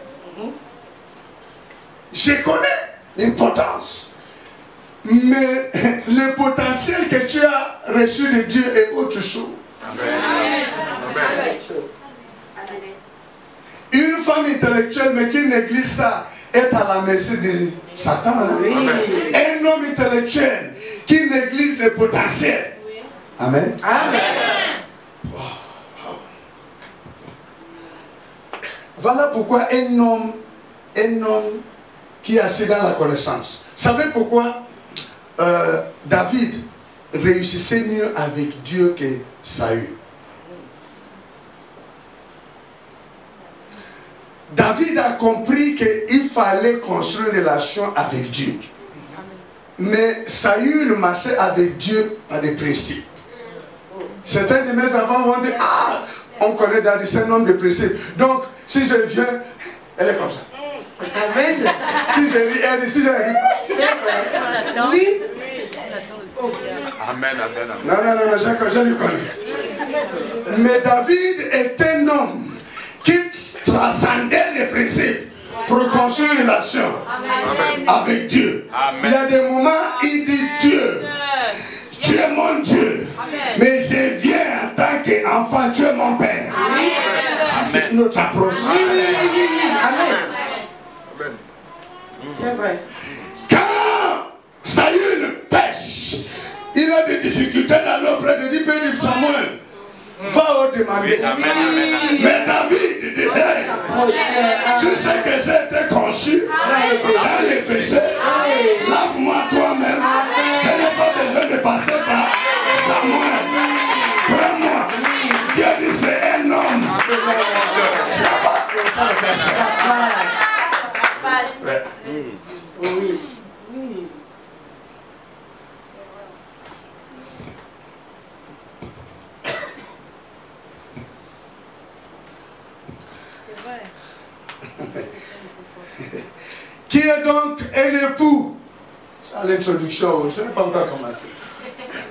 Je connais l'importance. Mais le potentiel que tu as reçu de Dieu est autre chose. Amen. Une femme intellectuelle mais qui néglige ça est à la merci de Satan. Un homme intellectuel qui néglige le potentiel. Amen. Voilà pourquoi un homme qui est assis dans la connaissance. Vous savez pourquoi David réussissait mieux avec Dieu que Saül? David a compris qu'il fallait construire une relation avec Dieu. Mais Saül marchait avec Dieu par des principes. Certains de mes enfants vont dire, ah, on connaît David, c'est un homme de principes. Donc, si je viens, elle est comme ça. Amen. Si je ris, elle dit, si je ris. Oui. Amen, amen, amen. Non, non, non, non, je le connais. Mais David est un homme qui transcendait les principes pour construire une relation avec Dieu. Amen. Il y a des moments, il dit Dieu, tu es mon Dieu, mais je viens en tant qu'enfant, tu es mon Père. Ça, c'est notre approche. Amen. C'est vrai. Quand Saül pêche, il a des difficultés dans l'auprès de Dieu, dit Samuel, va au demander. Oui, amen, amen, amen. Mais David dit, hey, tu sais que j'ai été conçu dans les péchés. Lave-moi toi-même. Je n'ai pas besoin de passer par Samuel. Prends-moi. Dieu dit, c'est un homme. Ça va. Ouais. Oui. Oui. Qui est donc un époux? C'est l'introduction, je ne sais pas encore commencer.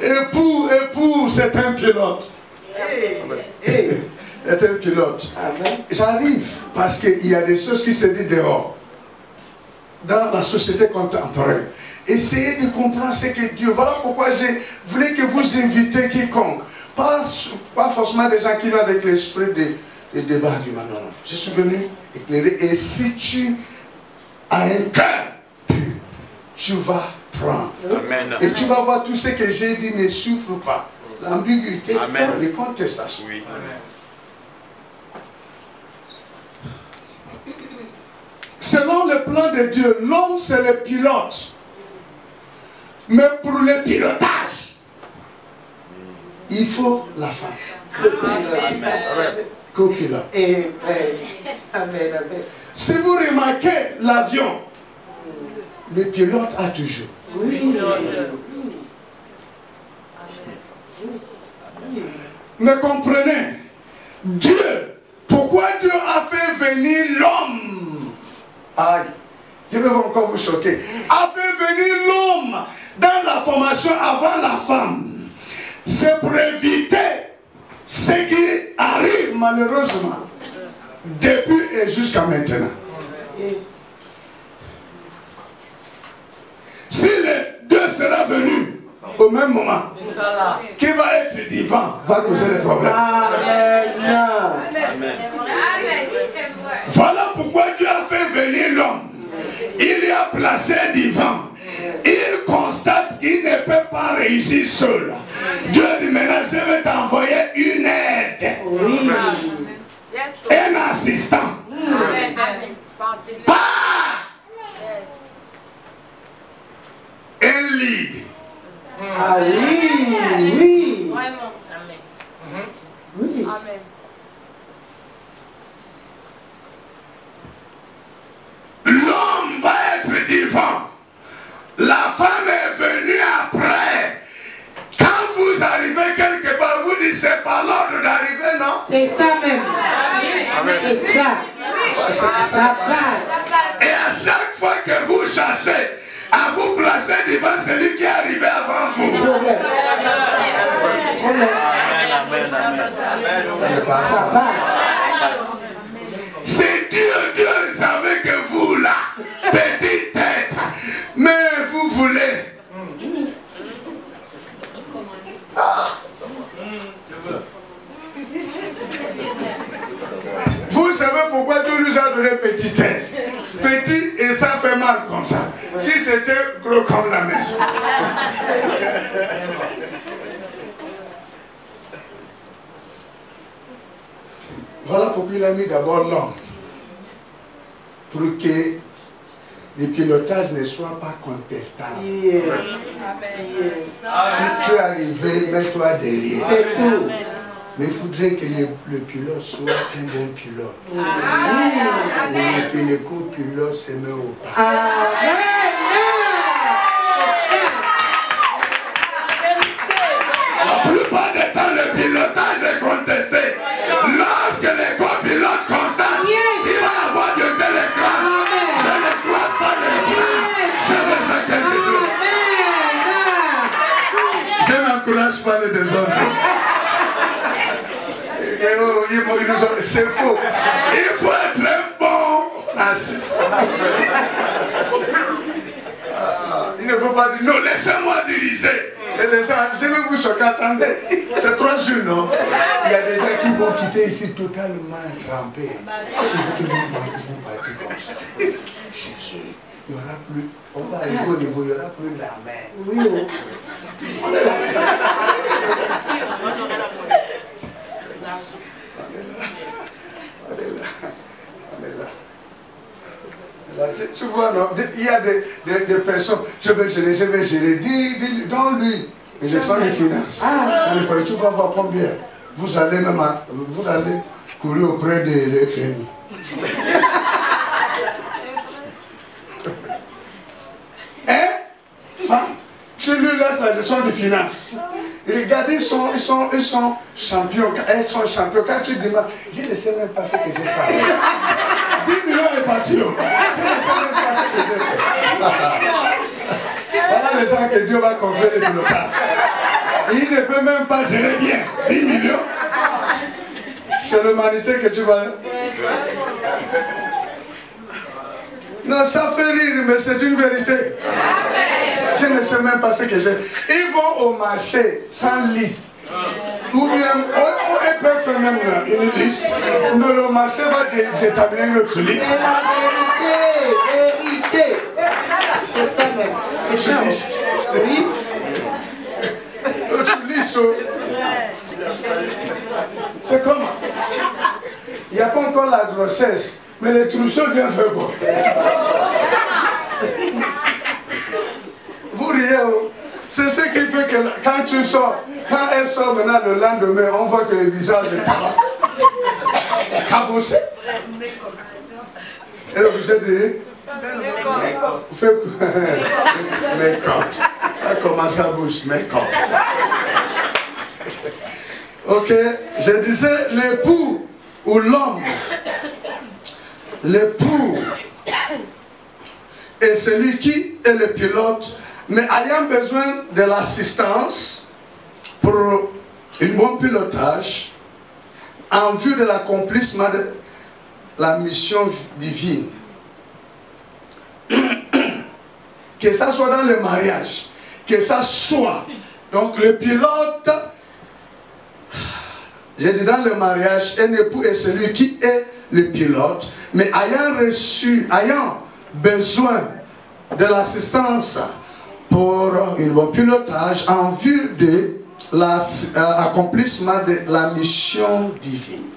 Époux, c'est un pilote. C'est un pilote. J'arrive parce qu'il y a des choses qui se disent dehors. Dans la société contemporaine. Essayez de comprendre ce que Dieu. Voilà pourquoi je voulais que vous invitez quiconque. Pas forcément des gens qui viennent avec l'esprit de débat. Non, non. Je suis venu éclairer. Et si tu as un cœur pur, tu vas prendre. Amen. Et tu vas voir tout ce que j'ai dit ne souffre pas. L'ambiguïté, Amen. les contestations. Oui. Selon le plan de Dieu, l'homme c'est le pilote. Mais pour le pilotage, il faut la femme. Copilote. Amen. Amen. Si vous remarquez l'avion, le pilote a toujours. Oui. Mais comprenez, Dieu, pourquoi Dieu a fait venir l'homme? Aïe, je vais encore vous choquer. A fait venir l'homme dans la formation avant la femme. C'est pour éviter ce qui arrive malheureusement depuis et jusqu'à maintenant. Si les deux sera venus au même moment, qui va être divin va causer des problèmes. Amen. Voilà pourquoi Dieu a fait venir l'homme. Il y a placé divin. Il constate qu'il ne peut pas réussir seul. Dieu dit maintenant je vais t'envoyer une aide. Oui. Un assistant. Pas un lead. Ah oui. Oui. Oui. L'homme va être divin. La femme est venue après. Quand vous arrivez quelque part, vous dites c'est pas l'ordre d'arriver, non? C'est ça même. C'est ça. Ça passe. Et à chaque fois que vous cherchez à vous placer devant celui qui est arrivé avant vous, Problème. ça ne passe Ça pas. passe. C'est Dieu, Dieu savait que vous là, petite tête, mais vous voulez. Vous savez pourquoi Dieu nous a donné petite tête? Petit et ça fait mal comme ça. Si c'était gros comme la maison. Voilà pourquoi il a mis d'abord l'homme. Pour que le pilotage ne soit pas contestable. Yes. Si tu es arrivé, mets-toi derrière. C'est tout. Mais il faudrait que le pilote soit un bon pilote. Et que le copilote se met au pas. Amen. La plupart des temps, le pilotage est contesté. Lorsque les copilotes constatent, il va y avoir de telles crasses. Je ne croise pas les bras. Je vais faire quelque chose. Je le désordre. C'est faux. Il faut être un bon assistant. Il ne faut pas dire non, laissez-moi diriger. Et les gens, je vais vous choquer, attendez. C'est 3 jours, non? Il y a des gens qui vont quitter ici totalement trempés. Ils vont partir comme ça. Chercher. Il n'y aura plus. On va arriver au niveau, il n'y aura plus la mer. Oui, on est là. Tu vois, non? Il y a des personnes, je vais gérer, dis dans lui, et je sens les finances. Dans le foyer, tu vas voir combien. Vous allez courir auprès de l'FMI. Hein? Femme, tu lui laisses la gestion des finances. Regardez, ils sont champions. Elles sont champions. Quand tu demandes, je ne sais même pas ce que j'ai fait. 10 millions est parti. Je ne sais même pas ce que j'ai fait. Voilà les gens que Dieu va confier les pilotages. Il ne peut même pas gérer bien. 10 millions. C'est l'humanité que tu vas... Non, ça fait rire, mais c'est une vérité. Je ne sais même pas ce que j'ai. Ils vont au marché sans liste. Ou bien, ils peuvent faire même une liste. Mais le marché va déterminer notre liste. C'est la vérité. C'est ça même. Notre liste. Oui. Notre liste. C'est comment? Il n'y a pas encore la grossesse. Mais les trousseaux viennent faire quoi? Vous riez, c'est ce qui fait que quand tu sors, quand elle sort maintenant le lendemain, on voit que le visage est cabossé. Et le visage dit, mais quand? Elle commence à bouger, mais quand? Ok, je disais l'époux ou l'homme. L'époux est celui qui est le pilote, mais ayant besoin de l'assistance pour un bon pilotage en vue de l'accomplissement de la mission divine. Que ça soit dans le mariage, que ça soit. Donc le pilote, j'ai dit dans le mariage, un époux est celui qui est le pilote, mais ayant besoin de l'assistance pour un bon pilotage en vue de l'accomplissement de la mission divine.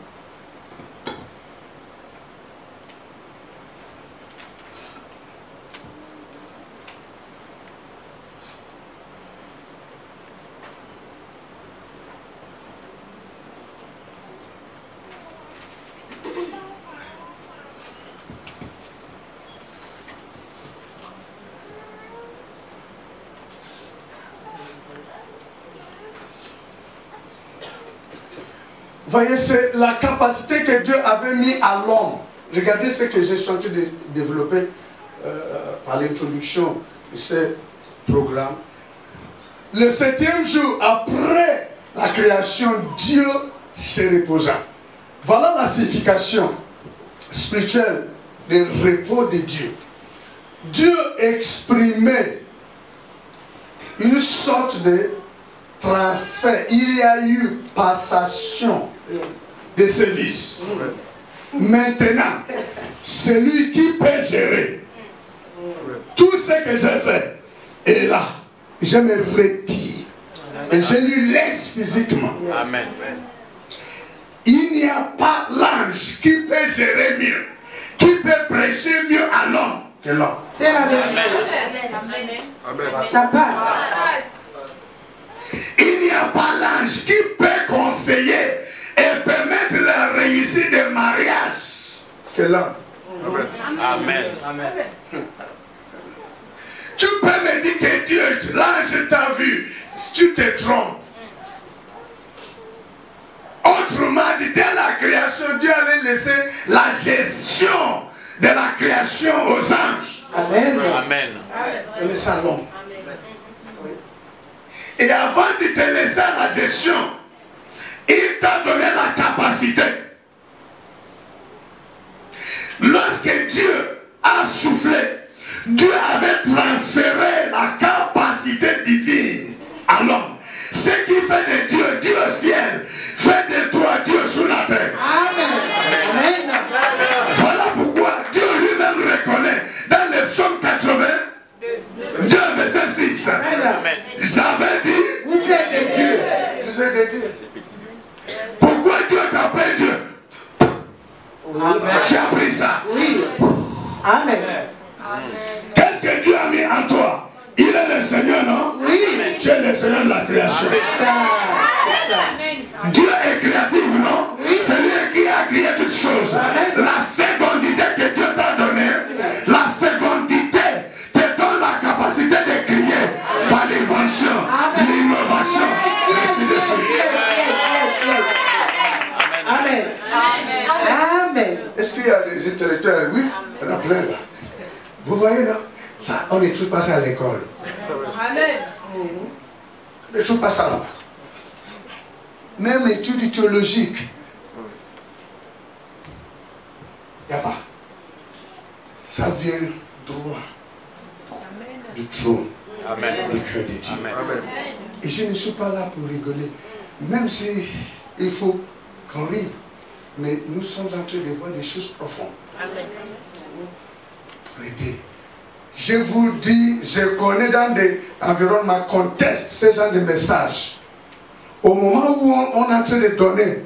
Voyez, c'est la capacité que Dieu avait mis à l'homme. Regardez ce que j'ai tenté de développer par l'introduction de ce programme. Le 7e jour, après la création, Dieu se reposa. Voilà la signification spirituelle du repos de Dieu. Dieu exprimait une sorte de transfert. Il y a eu passation de service. Maintenant, celui qui peut gérer tout ce que j'ai fait est là. Je me retire et je lui laisse physiquement. Amen. Il n'y a pas l'ange qui peut gérer mieux, qui peut prêcher mieux à l'homme que l'homme. C'est la vérité. Ça passe. Il n'y a pas l'ange qui peut conseiller et permettre la réussite des mariages que l'homme. Amen. Tu peux me dire que Dieu, l'ange t'a vu, si tu te trompes. Autrement dit, dès la création, Dieu allait laisser la gestion de la création aux anges. Amen. Amen. Et ça l'homme. Et avant de te laisser à la gestion, il t'a donné la capacité. Lorsque Dieu a soufflé, Dieu avait transféré la capacité divine à l'homme. Ce qui fait de Dieu, Dieu au ciel, fait de toi Dieu sur la terre. Amen. Voilà pourquoi Dieu lui-même reconnaît dans le psaume 82, verset 6. J'avais dit, Vous êtes des dieux. vous êtes des dieux. Pourquoi Dieu t'appelle Dieu? Tu as appris ça. Oui. Amen. Qu'est-ce que Dieu a mis en toi? Il est le Seigneur, non? Oui. Tu es le Seigneur de la création. Ça. Dieu est créatif, non? C'est lui qui a créé toutes choses. La fécondité que Dieu t'a donnée, la fécondité te donne la capacité de créer par l'invention, l'innovation, ainsi de suite. Amen. Amen. Est-ce qu'il y a des intellectuels? Oui, il y en a plein là. Vous voyez là? Ça, on ne trouve pas ça à l'école. Amen. On ne trouve pas ça là-bas. Même études théologiques. Il n'y a pas. Ça vient droit du trône du cœur de Dieu. Et je ne suis pas là pour rigoler. Même si il faut qu'on rie. Mais nous sommes en train de voir des choses profondes. Pour aider. Je vous dis, je connais dans des environnements qu'on teste ce genre de messages. Au moment où on est en train de donner,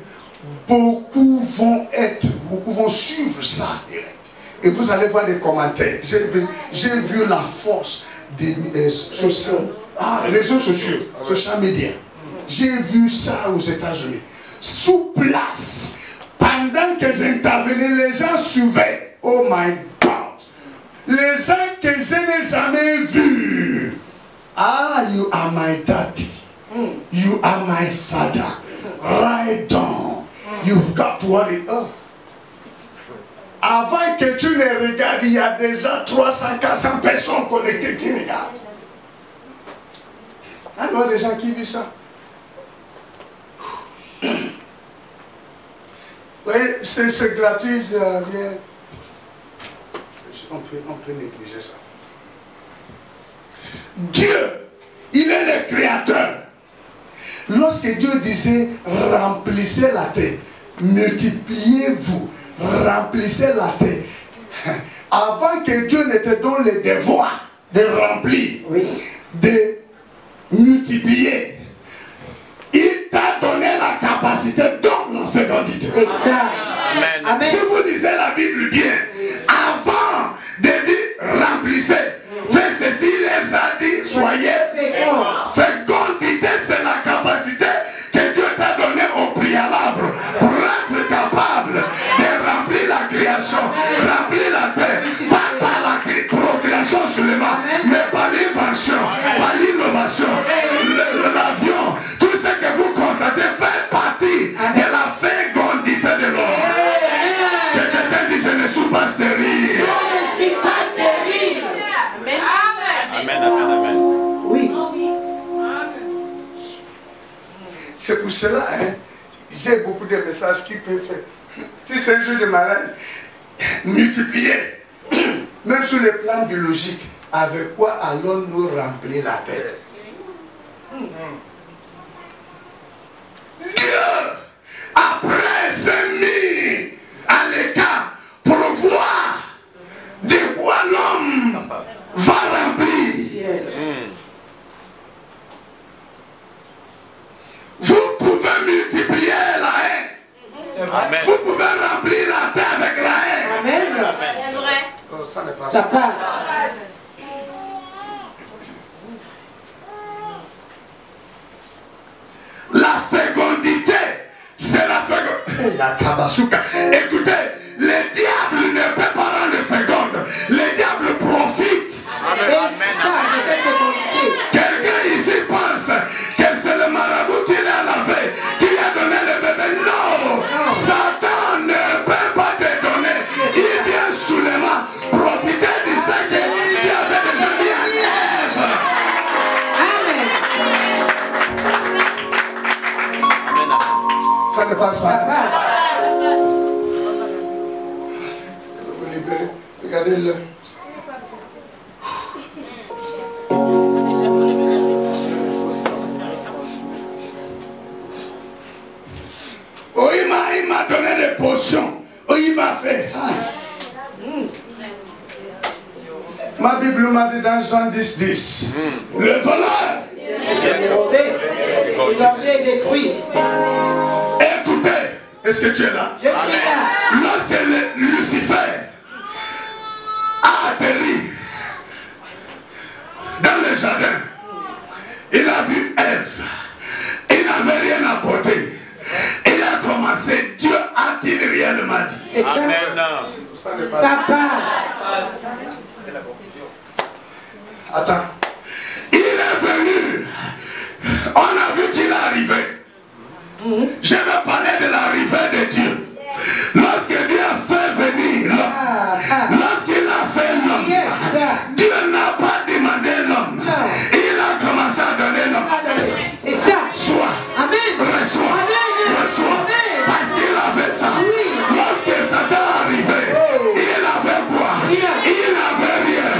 beaucoup vont suivre ça direct. Et vous allez voir les commentaires. J'ai vu la force des réseaux sociaux, social media. J'ai vu ça aux États-Unis. Sous place, pendant que j'intervenais, les gens suivaient. Oh my God! Les gens que je n'ai jamais vus. Ah, you are my daddy. You are my father. Right down. You've got what it is. Avant que tu ne regardes, il y a déjà 300, 400 personnes connectées qui regardent. Alors, des gens qui vivent ça. Oui, c'est gratuit, bien. On peut négliger ça. Dieu, il est le créateur. Lorsque Dieu disait remplissez la terre, multipliez-vous, remplissez la terre. Avant que Dieu ne te donne le devoir de remplir, de multiplier, il t'a donné la capacité de la fécondité. C'est ça. Amen. Si vous lisez la Bible bien, avant de dire remplissez, faites ceci, il les a dit soyez fécondité, c'est la capacité que Dieu t'a donnée au préalable pour être capable de remplir la création, remplir la terre, pas par la procréation seulement, mais par l'invention, par l'innovation, l'avion, tout ce que vous constatez fait partie de la fécondité de l'homme. Que quelqu'un dit je ne suis pas stérile. Je ne suis pas stérile. Amen, amen, amen. Oui. C'est pour cela, hein, j'ai beaucoup de messages qui peuvent faire. Si c'est un jeu de malade, multiplier, même sur le plan biologique, avec quoi allons-nous remplir la terre? Dieu, après, s'est mis à l'écart pour voir de quoi l'homme va remplir. Vous pouvez multiplier la haine. Amen. Vous pouvez remplir la terre avec la haine. Amen. Oh, ça n'est pas Ça ça. passe. La fécondité, c'est la fécondité. La kabasuka. Écoutez, le diable ne peut pas rendre féconde. Le diable profite. Et ça, de cette fécondité. Quelqu'un ici pense que c'est le marabout qui l'a lavé, qui lui a donné le bébé. Non, Satan ne peut pas te donner. Il vient seulement profiter de ce qu'il avait déjà mis en œuvre. Amen. libérer. Regardez l'heure. Oh, il m'a donné des potions. Oh, il m'a fait. Ma Bible m'a dit dans Jean 10, 10. Le voleur. Il l'objet détruit. Écoutez, est-ce que tu es là? Je suis là. Lorsque Lucifer a atterri dans le jardin, il a vu Ève. Il n'avait rien apporté. Il a commencé, Dieu a-t-il réellement dit? C'est ça. Amen. Ça passe. Attends. Il est venu. On a vu qu'il est arrivé. Je vais parler de l'arrivée de Dieu. Lorsque Dieu a fait venir l'homme, lorsqu'il a fait l'homme, Dieu n'a pas demandé l'homme. Il a commencé à donner l'homme. C'est ça. Sois, Amen. reçois, Amen. reçois. Amen. Parce qu'il avait ça. Oui. Lorsque Satan est arrivé, il avait quoi? Il n'avait rien.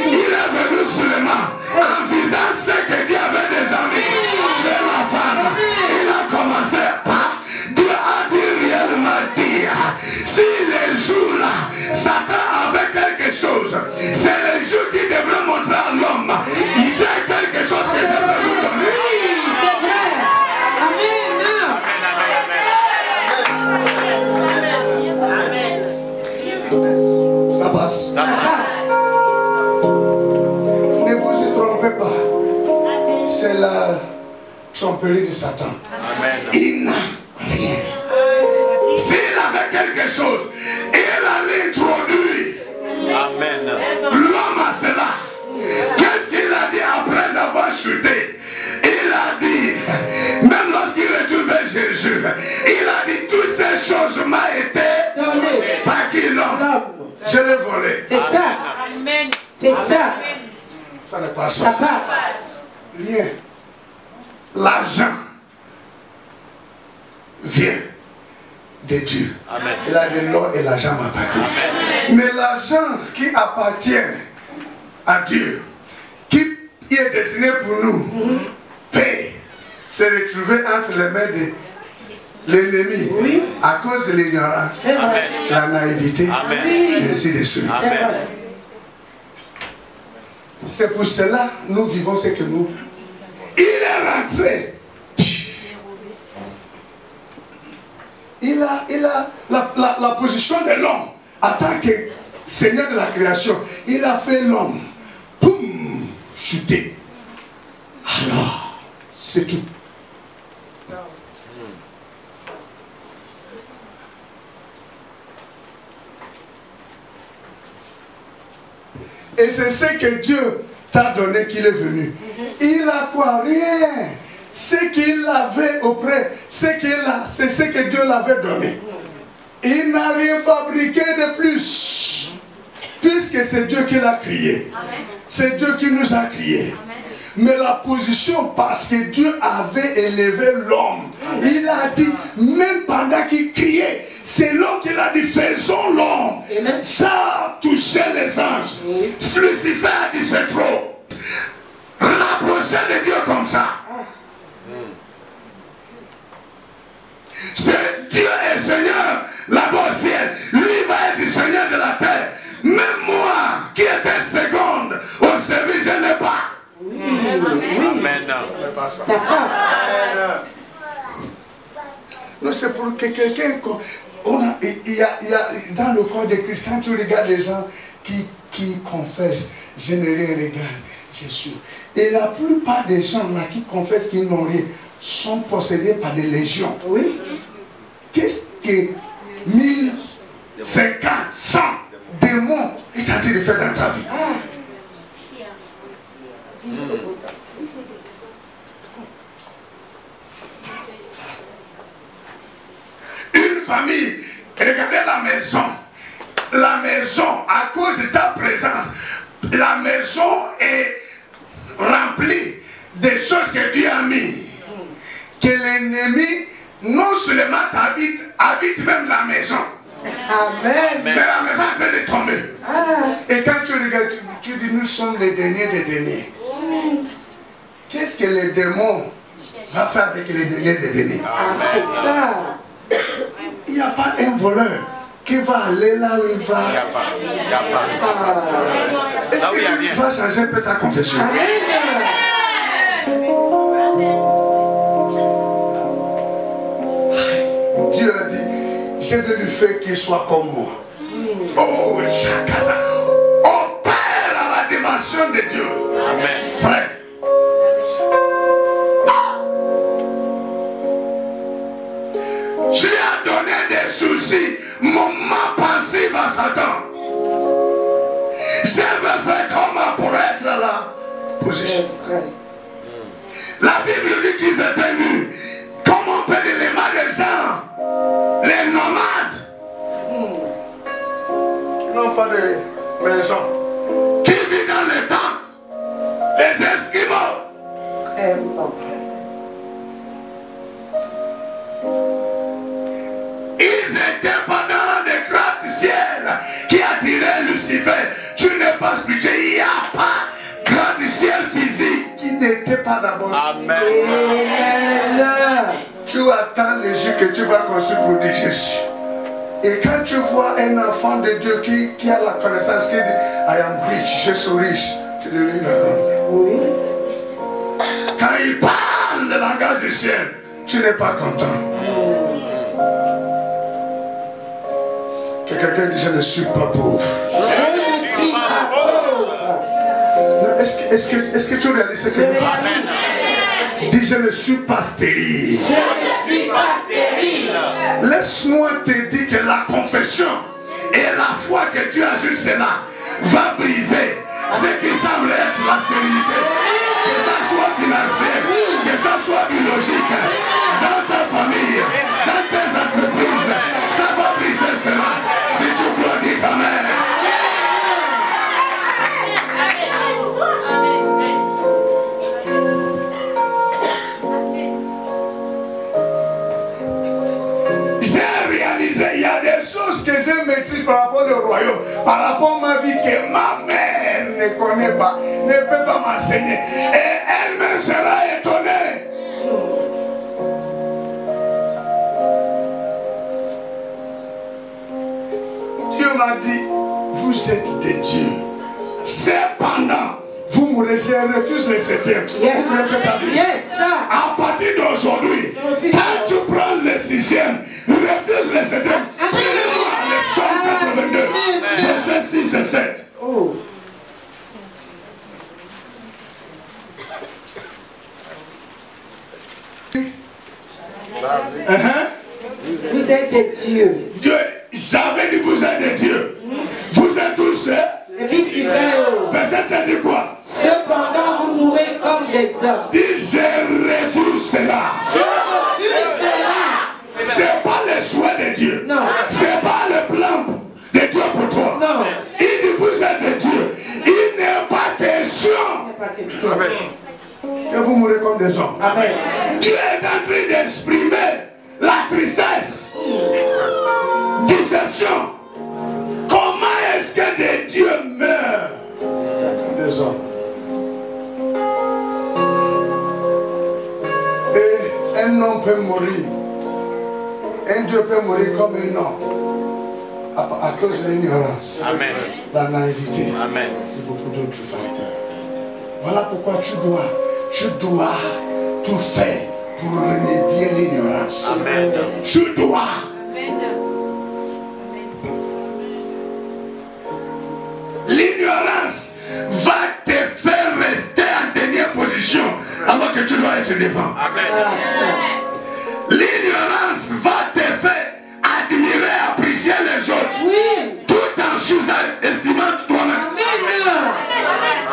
Il est venu seulement en visant ce que Dieu avait déjà mis chez la femme. Il a commencé par Dieu a-t-il réellement dit? Si les jours-là, Satan avait quelque chose, c'est les jours qui devraient montrer à l'homme. J'ai quelque chose que je vais vous donner. Oui, c'est vrai. Amen. Ça passe. Ça passe. Ne vous y trompez pas. C'est la tromperie de Satan. Amen. Il n'a rien. S'il avait quelque chose, il allait introduire Amen. l'homme à cela. Qu'est-ce qu'il a dit après avoir chuté? Il a dit, même lorsqu'il retourne vers Jésus, il a dit, toutes ces choses m'ont été Donnez. par qui l'homme? Je l'ai volé. C'est ça. C'est ça. Ça ne passe Ça pas. passe. Rien. L'argent vient de Dieu. Amen. Il a dit l'or et l'argent m'appartiennent. Mais l'argent qui appartient à Dieu, qui est destiné pour nous, paix, s'est retrouvé entre les mains de l'ennemi à cause de l'ignorance, C'est vrai. la naïveté, Amen. et ainsi de suite. C'est vrai. C'est pour cela que nous vivons ce que nous. Il est rentré. Il a la position de l'homme en tant que Seigneur de la création. Il a fait l'homme. Boum, chuté. Alors, c'est tout. Et c'est ce que Dieu t'a donné qu'il est venu. Il a quoi? Rien. Ce qu'il avait auprès, c'est ce que Dieu l'avait donné. Il n'a rien fabriqué de plus. Puisque c'est Dieu qui l'a créé. C'est Dieu qui nous a créés. Mais la position, parce que Dieu avait élevé l'homme. Il a dit, même pendant qu'il criait, c'est l'homme qui a dit, faisons l'homme. Ça a touché les anges. Lucifer a dit, c'est trop. Rapprochez de Dieu comme ça. C'est Dieu est Seigneur là-bas au ciel. Lui va être Seigneur de la terre. Même moi, qui étais seconde au service, je n'ai pas. Amen. Ça passe. Non, c'est pour que quelqu'un... Il y a dans le corps de Christ, quand tu regardes les gens qui confessent, je n'ai rien, regarde, Jésus. Et la plupart des gens là qui confessent qu'ils n'ont rien, sont possédés par des légions. Oui. Qu'est-ce que 1050, 100 démons est en train de faire dans ta vie? Une famille, regardez la maison. La maison, à cause de ta présence, la maison est remplie des choses que Dieu a mis. Que l'ennemi, non seulement habite même la maison. Amen. Mais la maison est en train de tomber. Et quand tu regardes, tu dis nous sommes les derniers des derniers. Qu'est-ce que les démons vont faire avec les derniers des derniers? C'est ça. Il n'y a pas un voleur qui va aller là où il va. Il n'y a pas. Il n'y a pas. Est-ce que tu vas changer un peu ta confession? Dieu a dit, je vais lui faire qu'il soit comme moi. Oh, Chakasa. Opère à la dimension de Dieu. Amen. Frère. Je lui ai donné des soucis, moment passif à Satan. Je vais faire comment pour être à la position. La Bible dit qu'ils étaient nus. Comment on peut dire les mains des gens, les nomades, qui n'ont pas de maison, qui vivent dans les tentes, les Esquimaux. Ils étaient pendant des gratte-ciel qui attiraient Lucifer. Tu n'es pas spirituel, il n'y a pas gratte-ciel physique qui n'était pas d'abord. Amen. Tu attends les yeux que tu vas construire pour dire Jésus. Et quand tu vois un enfant de Dieu qui a la connaissance, qui dit I am rich, je suis riche, tu dis lui Oui. quand il parle le langage du ciel, tu n'es pas content. Que quelqu'un dise je ne suis pas pauvre. Je ne suis pas pauvre. Est-ce que tu réalises ce que dis je ne suis pas stérile. Je ne suis pas stérile. Laisse-moi te dire que la confession et la foi que tu as juste cela va briser ce qui semble être la stérilité. Que ça soit financier, que ça soit biologique, dans ta famille, dans tes entreprises, ça va briser cela. Si tu crois, dis Amen. J'ai réalisé, il y a des choses que je maîtrise par rapport au royaume, par rapport à ma vie que ma mère ne connaît pas, ne peut pas m'enseigner. Et elle-même sera étonnée. Dieu m'a dit, vous êtes des dieux. Cependant, vous mourrez, je refuse le septième. Yes. Vous répétez ta vie. Yes, sir. À partir d'aujourd'hui, quand tu prends le sixième, refuse le septième. Prenez-moi le psaume 82, verset 6 et 7. Oh. Vous êtes des dieux. Dieu, j'avais dit vous êtes des dieux. Vous êtes tous Les fils du Très-Haut. verset 7 dit quoi? Cependant, vous mourrez comme des hommes. Dis je refuse cela. Je refuse cela. C'est pas le souhait de Dieu. Non. C'est pas le plan de Dieu pour toi. Non. Il dit vous êtes des dieux. Il n'est pas question Il n'est pas question. que vous mourrez comme des hommes. Amen. Dieu est en train d'exprimer la tristesse, déception. Comment est-ce que des dieux meurent comme des hommes? Et un homme peut mourir. Un Dieu peut mourir comme un homme à cause de l'ignorance, Amen. la naïveté Amen. et beaucoup d'autres facteurs. Voilà pourquoi tu dois tout faire pour remédier l'ignorance. Amen. Tu dois. L'ignorance va te faire rester en dernière position alors que tu dois être devant. Amen. L'ignorance va te faire admirer, apprécier les autres, Oui. tout en sous-estimant toi-même.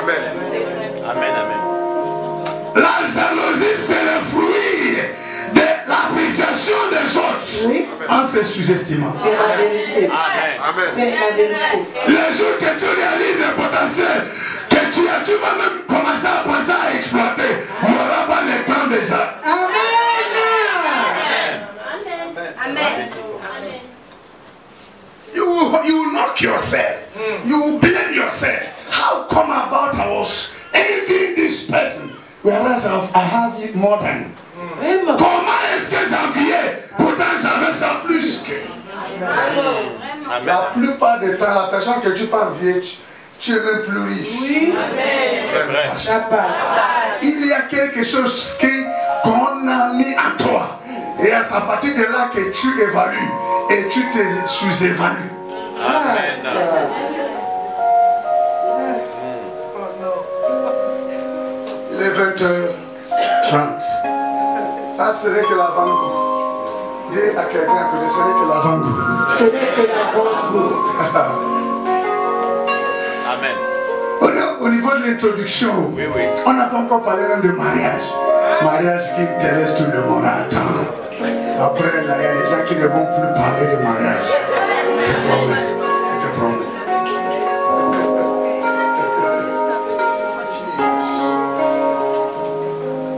Amen. Amen. Amen. La jalousie, c'est le fruit de l'appréciation des autres Oui. en se sous-estimant. C'est la vérité. Amen. C'est la vérité. Le jour que tu réalises le potentiel que tu as, tu vas même commencer à penser à exploiter. Il n'y aura pas le temps déjà. Amen. Amen. you will knock yourself. You will blame yourself. How come about I was envying this person, whereas I have it more than. Comment est-ce que j'enviais? Pourtant j'avais ça plus que. La plupart du temps, la personne que tu peux envier, tu es même plus riche. Oui. C'est vrai. Il y a quelque chose qu'on a mis en toi. Et c'est à partir de là que tu évalues et tu te sous-évalues. Amen. Il est 20h30. Ça serait que l'avant-goût. Dis à quelqu'un que ce n'est que l'avant-goût. Ce n'est que l'avant-goût. Amen. Au niveau de l'introduction, Oui, oui. on n'a pas encore parlé même de mariage. Mariage qui intéresse tout le monde. Attends. Après, là, il y a des gens qui ne vont plus parler de mariage. Je te promets. Je te promets.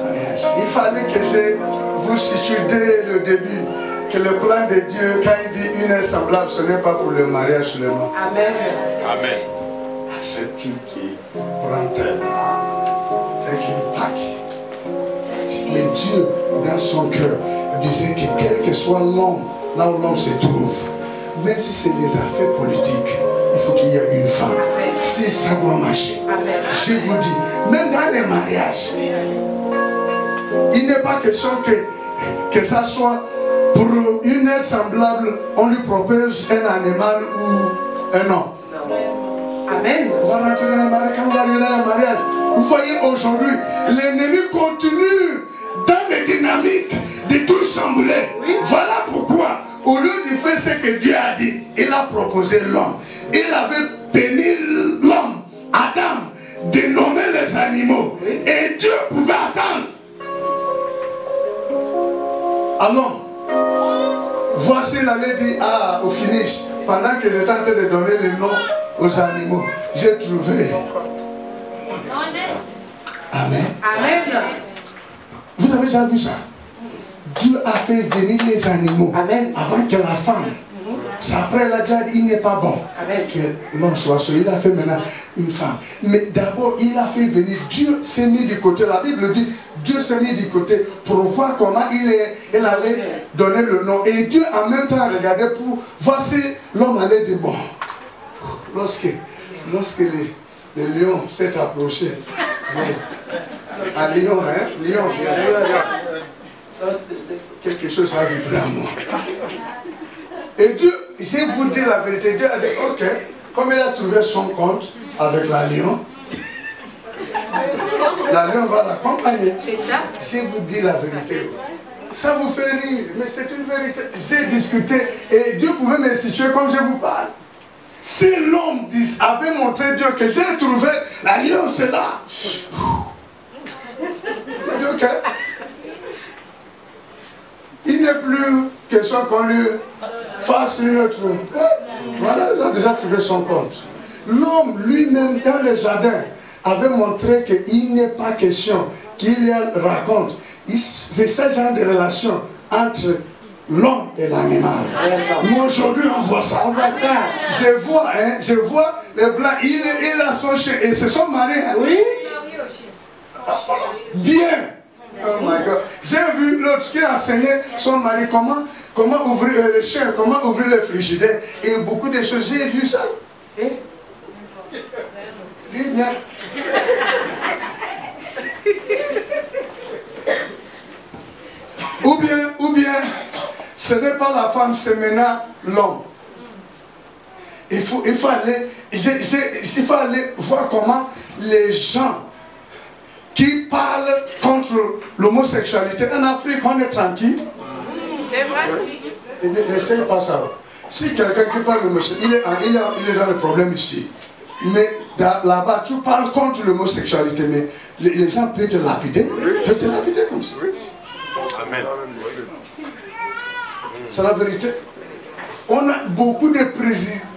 Mariage. Il fallait que je vous situe dès le début que le plan de Dieu, quand il dit une est semblable, ce n'est pas pour le mariage seulement. Amen. Amen. C'est une qui prend tellement avec une partie. Mais Dieu, dans son cœur, disait que quel que soit l'homme, là où l'homme se trouve, même si c'est les affaires politiques, il faut qu'il y ait une femme. Si ça doit marcher, je vous dis, même dans les mariages, il n'est pas question que ça soit pour une aide semblable, on lui propose un animal ou un homme. Amen. On va rentrer dans le mariage. Quand on va arriver dans le mariage, vous voyez aujourd'hui, l'ennemi continue dans les dynamiques de tout chambouler. Voilà pourquoi, au lieu de faire ce que Dieu a dit, il a proposé l'homme. Il avait béni l'homme, Adam, de nommer les animaux. Et Dieu pouvait attendre à l'homme. Voici, il allait dire, au finish, pendant que j'étais en train de donner les noms aux animaux, j'ai trouvé. Amen. Amen. Vous avez déjà vu ça? Dieu a fait venir les animaux. Amen. Avant que la femme. C'est après la garde, il n'est pas bon. Amen. Que l'homme soit seul. Il a fait maintenant une femme. Mais d'abord, il a fait venir. Dieu s'est mis du côté. La Bible dit, Dieu s'est mis du côté pour voir comment il allait donner le nom. Et Dieu en même temps regardait pour voir si l'homme allait dire bon. Lorsque les lions s'est approché. Un lion, hein? Lion. Quelque chose a vibré à moi. Et Dieu, je vous dis la vérité, Dieu a dit, ok, comme il a trouvé son compte avec la lion va l'accompagner. C'est ça. Je vous dis la vérité. Ça vous fait rire, mais c'est une vérité. J'ai discuté et Dieu pouvait me situer comme je vous parle. Si l'homme avait montré Dieu que j'ai trouvé la lion, c'est là. Il dit, ok. Il n'est plus question qu'on lui fasse une autre. Voilà, il a déjà trouvé son compte. L'homme lui-même dans le jardin avait montré qu'il n'est pas question qu'il y a raconte. C'est ce genre de relation entre l'homme et l'animal. Nous aujourd'hui on voit ça. Je vois le blanc, il a son chien et c'est son mari. Hein? Oui. Bien. Oh my God. J'ai vu l'autre qui a enseigné son mari comment ouvrir le chien, comment ouvrir le frigidaire et beaucoup de choses. J'ai vu ça. Lui bien. Ou bien, ce n'est pas la femme, c'est maintenant l'homme. Il faut aller voir comment les gens qui parlent contre l'homosexualité. En Afrique, on est tranquille. C'est vrai. N'essaye pas ça. Si quelqu'un qui parle de l'homosexualité, il est dans le problème ici. Mais là-bas, tu parles contre l'homosexualité, mais les gens peuvent te lapider. Peuvent te lapider comme ça. Amen. C'est la vérité. On a beaucoup de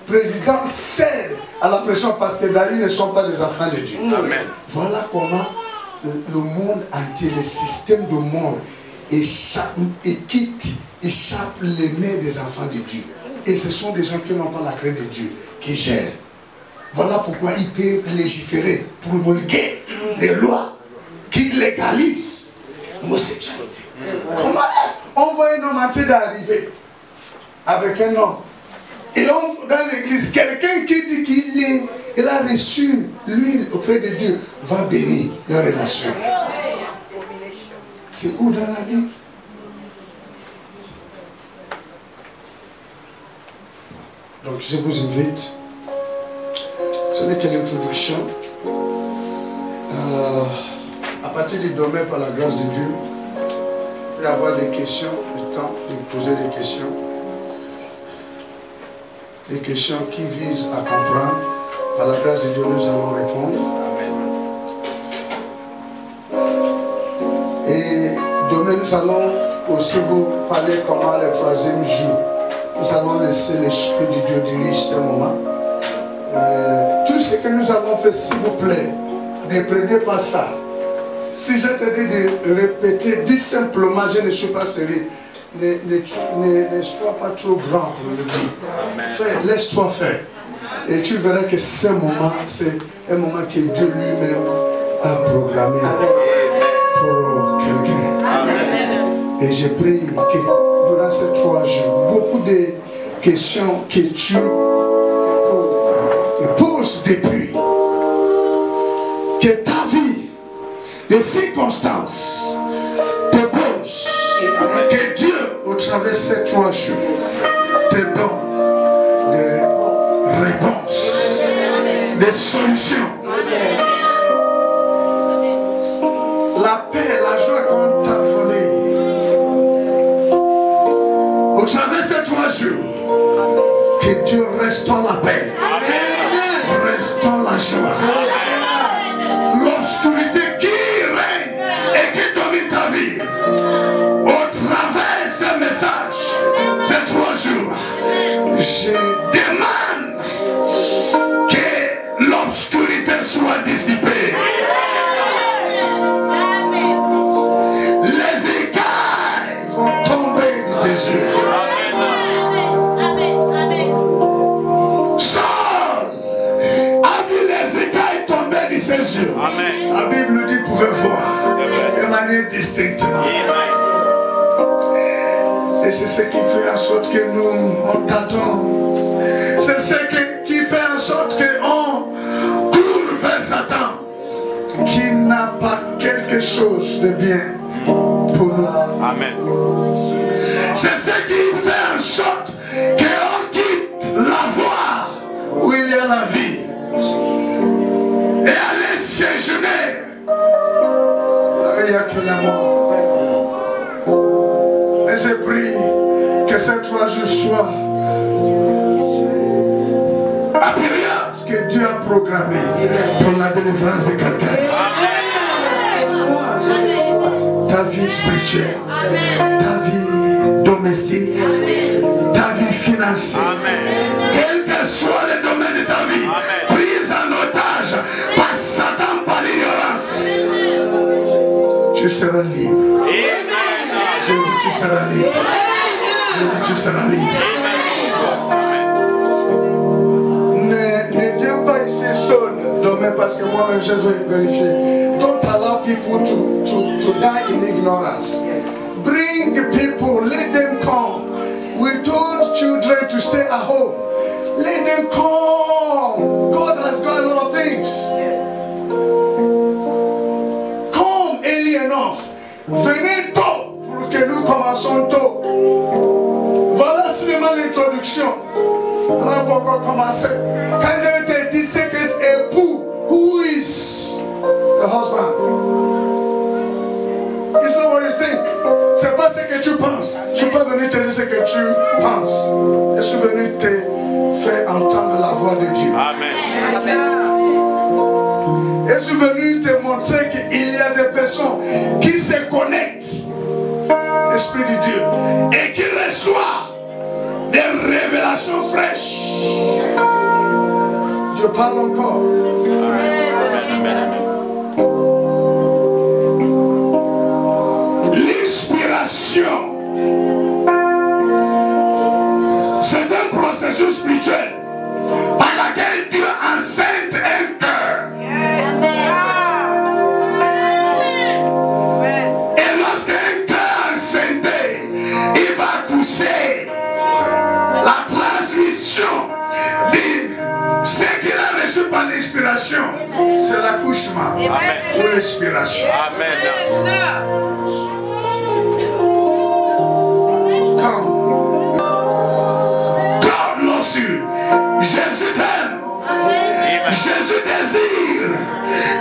présidents cèdent à la pression parce que d'ailleurs, ils ne sont pas des enfants de Dieu. Amen. Voilà comment le monde entier, le système du monde échappe les mains des enfants de Dieu. Et ce sont des gens qui n'ont pas la crainte de Dieu, qui gèrent. Voilà pourquoi ils peuvent légiférer, promulguer les lois qui légalisent l'homosexualité. Comment on voit un homme en train d'arriver avec un homme. Et dans l'église, quelqu'un qui dit qu'il a reçu l'huile auprès de Dieu va bénir leur relation. C'est où dans la vie? Donc je vous invite, ce n'est qu'une introduction. À partir de demain, par la grâce de Dieu, il va y avoir des questions, le temps de poser des questions. Des questions qui visent à comprendre. Par la grâce de Dieu, nous allons répondre. Et demain, nous allons aussi vous parler comment le troisième jour. Nous allons laisser l'Esprit de Dieu diriger ce moment. Tout ce que nous avons fait, s'il vous plaît, ne prenez pas ça. Si je te dis de répéter, dis simplement, je ne suis pas stérile. Ne sois pas trop grand pour le dire. Fais, laisse-toi faire. Et tu verras que ce moment, c'est un moment que Dieu lui-même a programmé pour quelqu'un. Et je prie que durant ces 3 jours, beaucoup de questions que tu poses depuis, que ta vie, les circonstances te posent, que Dieu, au travers de ces 3 jours, te donne des réponses, des solutions. La paix, la joie qu'on t'a volée, au travers de ces 3 jours, que Dieu restaure la paix, restaure la joie. L'obscurité qui règne et qui domine ta vie, au travers de ce message, ces 3 jours, je demande que l'obscurité soit dissipée. Les écailles vont tomber de tes yeux. Saul a vu les écailles tomber de ses yeux. Amen. La Bible dit, vous pouvez voir de manière distinctement. Et c'est ce qui fait en sorte que nous, on t'attend. C'est ce qui fait en sorte qu'on court vers Satan, qui n'a pas quelque chose de bien pour nous. Amen. C'est ce qui fait en sorte qu'on quitte la voie où il y a la vie et aller séjourner là où il n'y a que la mort. Et je prie que ces 3 jours soient la période que Dieu a programmée pour la délivrance de quelqu'un. Ta vie spirituelle, ta vie domestique, ta vie financière, quel que soit le domaine de ta vie, prise en otage par Satan, par l'ignorance, tu seras libre. Je dis tu seras libre. Je dis tu seras libre. Ne viens pas ici seul demain parce que moi-même je vais vérifier. Don't allow people to die in ignorance. Bring people, let them come. We told children to stay at home. Let them come. God has got a lot of things. Come early enough. Venez tôt pour que nous commençons tôt. Voilà seulement l'introduction. On a pas encore commencé. Quand je vais te dire c'est que c'est époux, who is the husband? It's not what you think. C'est pas ce que tu penses. Je suis pas venu te dire ce que tu penses. Je suis venu te faire entendre la voix de Dieu. Amen. Je suis venu te montrer qu'il y a des personnes qui se connectent à l'Esprit de Dieu et qui reçoivent des révélations fraîches. Dieu parle encore. L'inspiration, c'est un processus Dit, ce qu'il a reçu par l'inspiration, c'est l'accouchement ou l'expiration. Amen. Comme l'ont su, Jésus t'aime. Jésus désire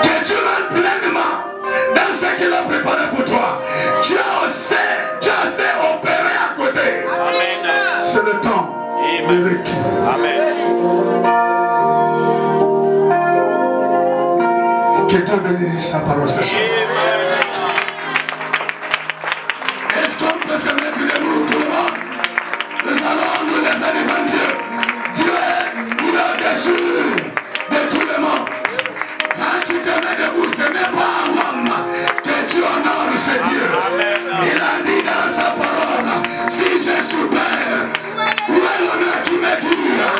que tu rentres pleinement dans ce qu'il a préparé pour toi. Tu as assez opéré à côté. Amen. C'est le temps de retour. Amen. Que Dieu bénisse sa parole ce soir. Est-ce qu'on peut se mettre debout tout le monde? Nous allons nous lever devant Dieu. Dieu est au-dessus de tout le monde. Quand tu te mets debout, ce n'est pas à l'homme que tu honores ce Dieu. Il a dit dans sa parole, si je soupère, où est l'honneur qui me dure?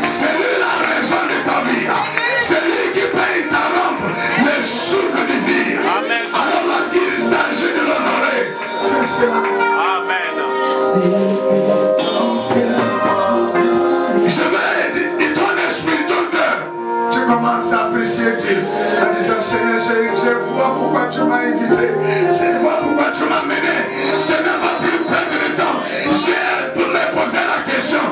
C'est lui la raison de ta vie. C'est lui qui peut interrompre le souffle de vie. Alors lorsqu'il s'agit de l'honorer, fais cela. Amen. Je vais dire ton esprit, ton cœur. Tu commences à apprécier Dieu en disant Seigneur, je vois pourquoi tu m'as invité. Je vois pourquoi tu m'as mené. Ce n'est pas plus perdre de temps. J'ai pour me poser la question.